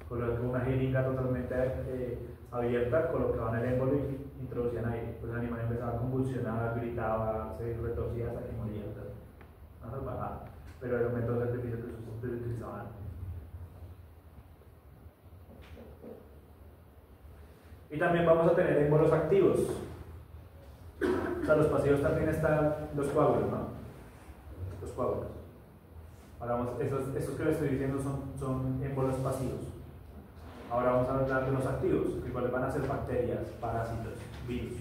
Colocaban una jeringa totalmente abierta, colocaban el émbolo y introducían aire. Pues el animal empezaba a convulsionar, gritaba, se retorcía hasta que moría. Una salvajada. Pero era un método de sacrificio que se utilizaba antes. Y también vamos a tener émbolos activos. O sea, los pasivos también están los coágulos, ¿no? Los coágulos. Ahora esos que les estoy diciendo son émbolos pasivos. Ahora vamos a hablar de los activos, que igual van a ser bacterias, parásitos, virus.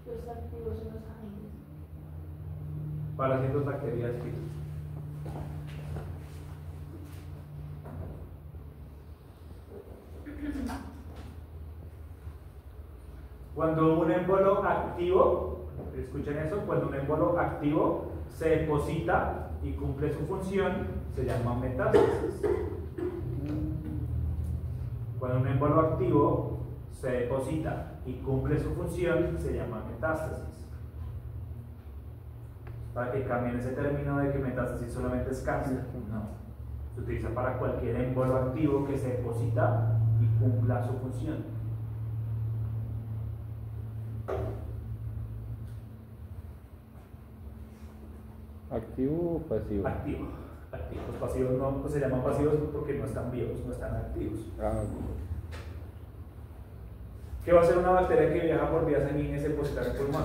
Los activos son los agentes. Parásitos, bacterias, virus. Cuando un émbolo activo, escuchen eso, cuando un émbolo activo se deposita y cumple su función, se llama metástasis. Cuando un émbolo activo se deposita y cumple su función, se llama metástasis. Para que cambien ese término de que metástasis solamente es cáncer, no. Se utiliza para cualquier émbolo activo que se deposita y cumpla su función. ¿Activo o pasivo? Activo. Los pasivos no pues se llaman pasivos porque no están vivos, no están activos. ¿Qué va a hacer una bacteria que viaja por vías sanguíneas y se deposita en el pulmón?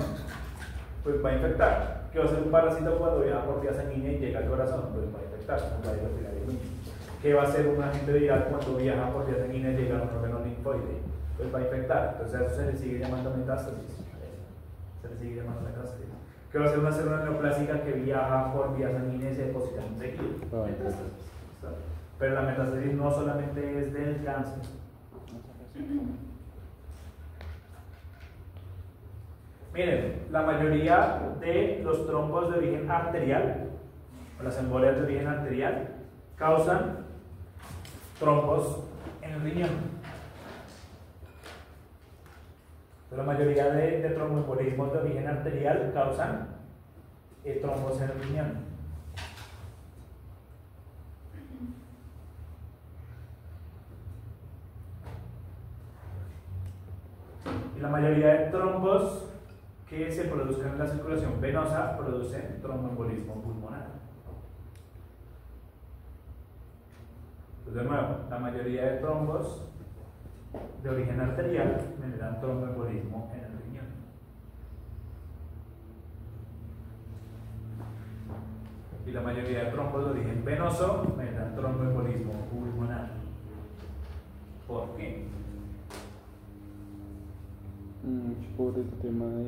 Pues va a infectar. ¿Qué va a hacer un parásito cuando viaja por vías sanguíneas y llega al corazón? Pues va a infectar. ¿Qué va a hacer un agente viral cuando viaja por vías sanguíneas y llega a un órgano linfoide? Pues va a infectar. Entonces a eso se le sigue llamando metástasis. Se le sigue llamando metástasis. ¿Qué va a hacer una célula neoplásica que viaja por vías sanguíneas y se deposita en un tejido? Metástasis. Pero la metástasis no solamente es del cáncer. Miren, la mayoría de los trombos de origen arterial, o las embolias de origen arterial, causan trombos en el riñón. La mayoría de tromboembolismos de origen arterial causan trombos en el riñón. Y la mayoría de trombos que se produzcan en la circulación venosa producen tromboembolismo pulmonar. Entonces, de nuevo, la mayoría de trombos de origen arterial generan tromboembolismo en el riñón. y la mayoría de trombos de origen venoso me dan tromboembolismo pulmonar. ¿Por qué? Por el tema de...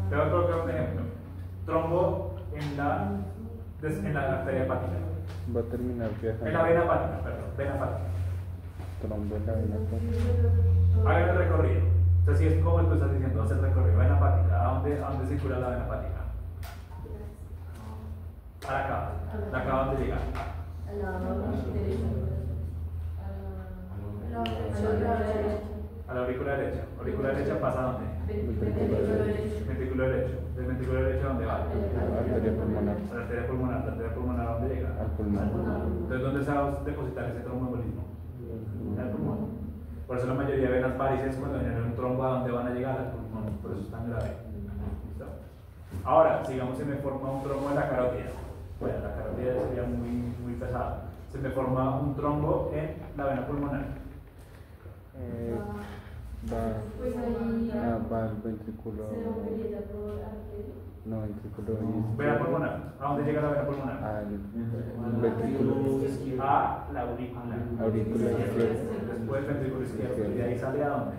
Te voy a colocar un ejemplo. Trombo en la arteria hepática. Va a terminar viajando. En la vena hepática, perdón, vena hepática. Trombo en la vena hepática. Hagan el recorrido. Entonces, si es como tú estás diciendo, hacer el recorrido. Vena hepática. ¿A dónde circula la vena hepática? A la cava. ¿La cava dónde llega? A la aurícula derecha. ¿Aurícula derecha pasa a dónde? Ventrículo derecho. ¿Del ventrículo derecho a dónde va? Arteria pulmonar. A la arteria pulmonar. ¿La arteria pulmonar a dónde llega? Al pulmón. Entonces, ¿dónde se va a depositar ese tromboembolismo? En el pulmón. Por eso la mayoría de venas varices, cuando generan un trombo, ¿a dónde van a llegar? Al pulmón. Por eso es tan grave. ¿Listo? Ahora, sigamos, se me forma un trombo en la carótida. Bueno, la carótida sería muy pesado. Se me forma un trombo en la vena pulmonar. Va al ventrículo. No, ventrículo. Vena pulmonar. ¿A dónde llega la vena pulmonar? Al ventrículo. A la aurícula. Aurícula izquierda. Después del ventrículo izquierdo. ¿Y de ahí sale a dónde?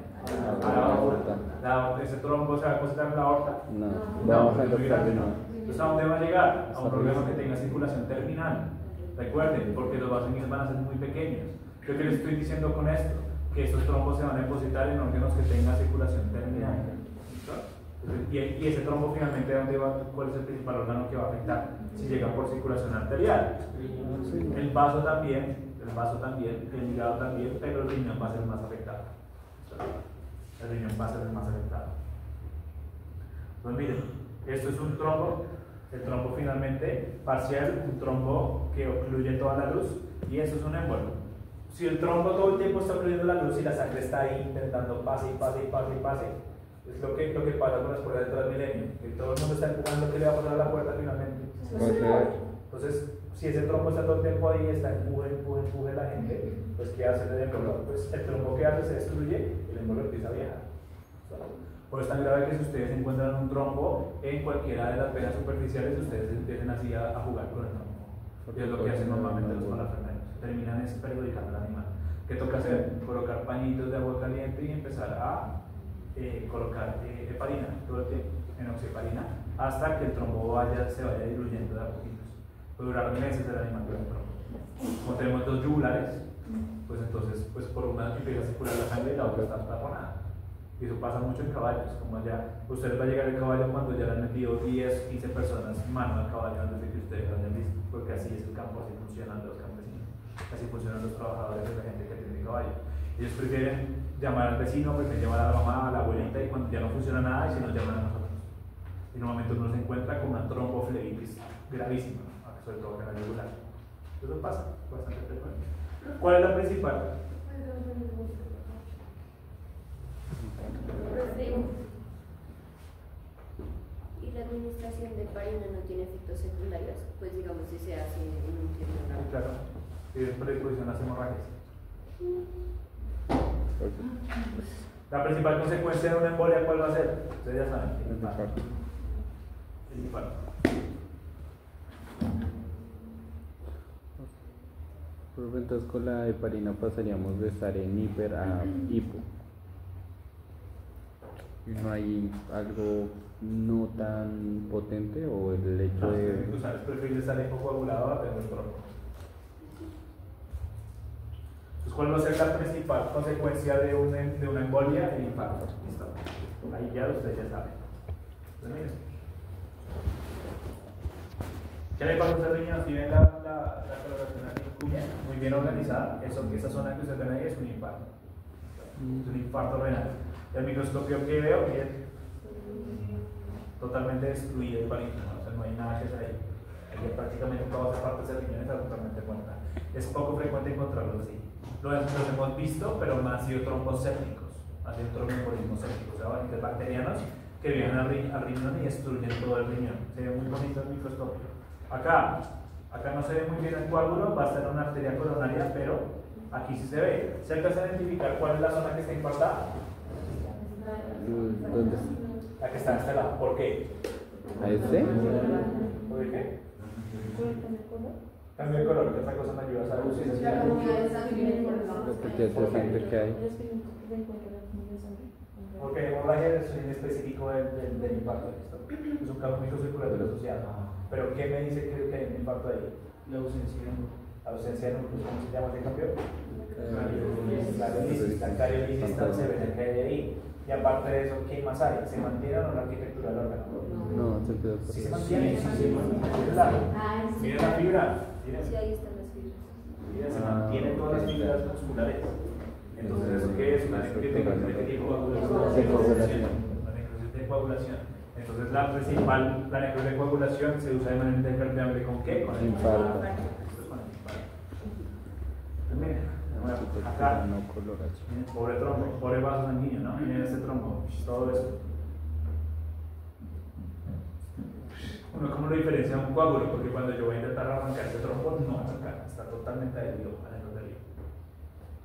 A la aorta. ¿Ese trombo se va a depositar en la aorta? No, va bajando muy para grande, arriba. Entonces, ¿a dónde va a llegar? A un órgano que tenga circulación terminal. Recuerden, porque los vasos van a ser muy pequeños. ¿Yo qué les estoy diciendo con esto? Que estos trombos se van a depositar en órganos que tengan circulación terminal. ¿Listo? Y ese trombo finalmente, ¿dónde va? ¿Cuál es el principal órgano que va a afectar? Si llega por circulación arterial. El vaso también, el hígado también, pero el riñón va a ser el más afectado. El riñón va a ser el más afectado. Pues miren, esto es un trombo, el trombo finalmente parcial, un trombo que ocluye toda la luz, y eso es un embolo. Si el trombo todo el tiempo está ocluyendo la luz y la sangre está ahí intentando pase, es lo que pasa con las puertas del Transmilenio, que todo el mundo está empujando que le va a pasar a la puerta finalmente. Entonces, si ese trombo está todo el tiempo ahí, está empuje la gente, pues ¿qué hace el embolo? Pues el trombo que hace se destruye y el embolo empieza a viajar. Por eso es tan grave que si ustedes encuentran un trombo en cualquiera de las venas superficiales, ustedes empiecen así a jugar con el trombo. Y es lo que hacen normalmente los malafermeros. Terminan perjudicando al animal. ¿Qué toca hacer? Colocar pañitos de agua caliente y empezar a colocar heparina todo el tiempo, enoxieparina, hasta que el trombo se vaya diluyendo de a poquitos. Puede durar meses el animal con el trombo. Como tenemos dos yugulares, pues entonces por una empieza a circular la sangre y la otra está taponada. Y eso pasa mucho en caballos, como allá, ustedes va a llegar el caballo cuando ya le han metido 10, 15 personas mano al caballo antes de que ustedes lo hayan visto, porque así es el campo, así funcionan los campesinos, así funcionan los trabajadores de la gente que tiene caballo. Ellos prefieren llamar al vecino, prefieren llamar a la mamá, a la abuelita, y cuando ya no funciona nada, y si nos llaman a nosotros. Y normalmente uno se encuentra con una tromboflebitis gravísima, sobre todo en la yugular. Eso pasa bastante frecuente. ¿Cuál es la principal? Y la administración de heparina no tiene efectos secundarios, pues digamos si se hace en un tiempo rápido. Claro, y es predisposición a las hemorragias. La principal consecuencia de una embolia, ¿cuál va a ser? Ustedes ya saben. El infarto. Entonces con la heparina pasaríamos de estar en hiper a hipo. ¿No hay algo no tan potente o el hecho de...? Es preferible estar hipocoagulado a tener trombo. Entonces, ¿cuál va a ser la principal consecuencia de una embolia? El infarto. ¿Listo? Ahí ya ustedes ya saben. Entonces, miren. ¿Qué le pasa a usted, riñón? Si ven la coloración aquí muy bien organizada, esa zona que ustedes ven ahí es un infarto. Es un infarto renal. El microscopio que veo es totalmente destruido el parénquima, o sea, no hay nada que hacer ahí. Ahí prácticamente todas las partes del riñón están totalmente muertas. Es poco frecuente encontrarlos así. Los hemos visto, pero no han sido trombos sépticos, han sido tromboembolismos sépticos, o sea, variantes bacterianos que vienen al riñón y destruyen todo el riñón. Se ve muy bonito el microscopio. Acá no se ve muy bien el coágulo, va a ser una arteria coronaria, pero aquí sí se ve. ¿Se alcanza a identificar cuál es la zona que está infartada? ¿Dónde? La que está en este lado. ¿Por qué? ¿A este? ¿Por qué? Cambio de color, ¿qué otra cosa me ayuda a saber? La comunidad de sangre por Lo que te hace sangre que hay. Porque hemorragia es un específico del infarto. ¿Listo? Es un campo microcirculatorio asociado. Pero ¿qué me dice que hay un infarto ahí? La ausencia de La ausencia de núcleos, ¿cómo se llama ese cambio? Cariolisis. La cariolisis tan severa que hay ahí. Y aparte de eso, ¿qué más hay? ¿Se mantiene o no la arquitectura del órgano? No, se quedó por Sí se ahí. mantiene, sí se mantiene. Miren la fibra. Sí, ahí están las fibras. Mira, se mantienen todas las fibras musculares. Entonces, ¿eso qué es? Una necrosis de coagulación. Una necrosis de coagulación. Entonces, la principal, la necrosis de coagulación se usa de manera intercambiable ¿con qué? Con el Infarto. Esto es con el infarto. Entonces, miren, de nuevo, acá, No coloración. miren, pobre trombo, pobre vaso sanguíneo, ¿no? Miren este trombo, todo eso. Uno, ¿cómo lo diferencia de un coágulo? Porque cuando yo voy a intentar arrancar ese trombo, no va a arrancar, está totalmente adherido a la endotelio.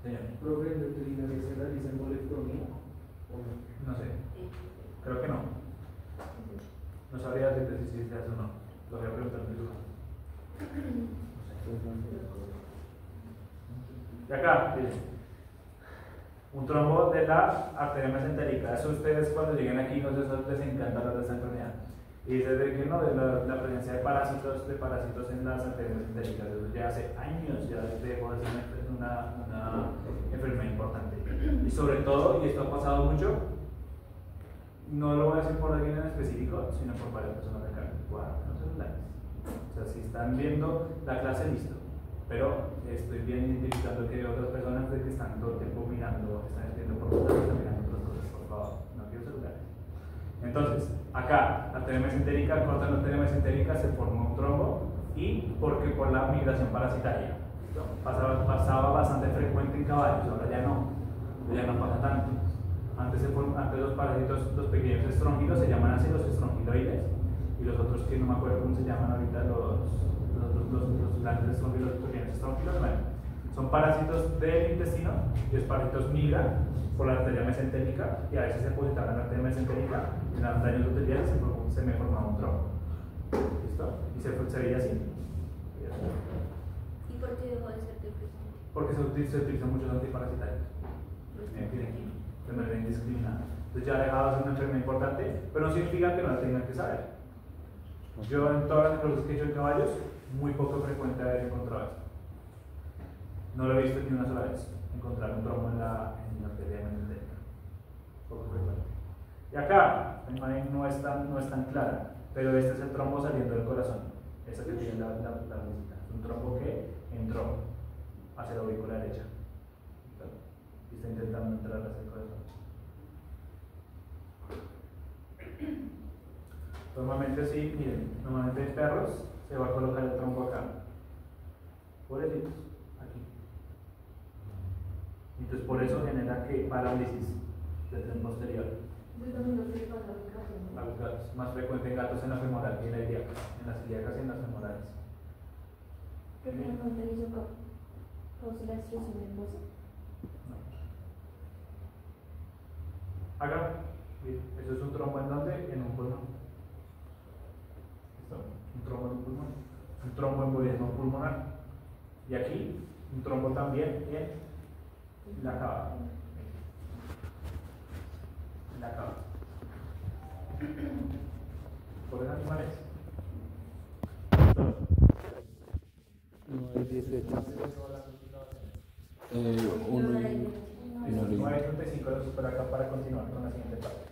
Señor, profe, ¿en veterinaria se realiza embolectomía o no? no sé, creo que no. No sabría decirte si se hace o no. Lo voy a preguntar a mi hija. Y acá, miren, un trombo de la arteria mesentérica. Eso ustedes cuando lleguen aquí, no sé, eso les encanta hablar de esta enfermedad. Y dice de que no, de la presencia de parásitos en las arterias mesentéricas. Eso ya hace años ya dejó de ser una enfermedad importante. Y sobre todo, y esto ha pasado mucho, no lo voy a decir por alguien en específico, sino por varias personas de acá. No celulares. O sea, si están viendo la clase, listo. Pero estoy bien identificando que hay otras personas de que están todo el tiempo mirando, están viendo por otras cosas, están mirando otras cosas, por favor, no quiero celulares. Entonces, acá, la arteria mesentérica, corta la arteria mesentérica, se forma un trombo y porque por la migración parasitaria. ¿No? Pasaba bastante frecuente en caballos, ahora ya no pasa tanto. Antes los parásitos, los pequeños estróngilos se llaman así, los estrongiloides, y los otros que no me acuerdo cómo se llaman ahorita, los grandes estróngilos, los pequeños estróngilos, bueno, son parásitos del intestino y los parásitos migran por la arteria mesentérica y a veces se depositaban en la arteria mesentérica y en los daños endoteliales se me formaba un trombo. ¿Listo? Y se veía así. ¿Y por qué dejó de ser depresión? Porque se utilizan muchos antiparasitarios. De manera indiscriminada. Entonces ya ha dejado de ser una enfermedad importante, pero no significa que no la tengan que saber. Yo en todas las necrosis que he hecho en caballos, muy poco frecuente haber encontrado esto. No lo he visto ni una sola vez, encontrar un trombo en la arteria mesentérica. Poco frecuente. Y acá, la imagen no es tan clara, pero este es el trombo saliendo del corazón. Esa que tiene la visita. Es un trombo que entró hacia la aurícula derecha. Y está intentando entrar hacia el corazón. Normalmente sí, miren, normalmente en perros se va a colocar el trombo acá. Pobrecitos, aquí. Entonces por eso genera que parálisis del tren posterior. A los gatos, más frecuente en gatos en la femoral que en la ilíaca, en las ilíacas y en las femorales. ¿Pero que no te hizo causa la extrusión del hueso? Acá, eso es un trombo en donde, en un pulmón. ¿Listo? Un trombo en un pulmón. Un trombo embolismo pulmonar. Y aquí, un trombo también en la cava. En la cava. ¿Por los animales? No, es 18. 1 y 9:35 para acá para continuar con la siguiente parte.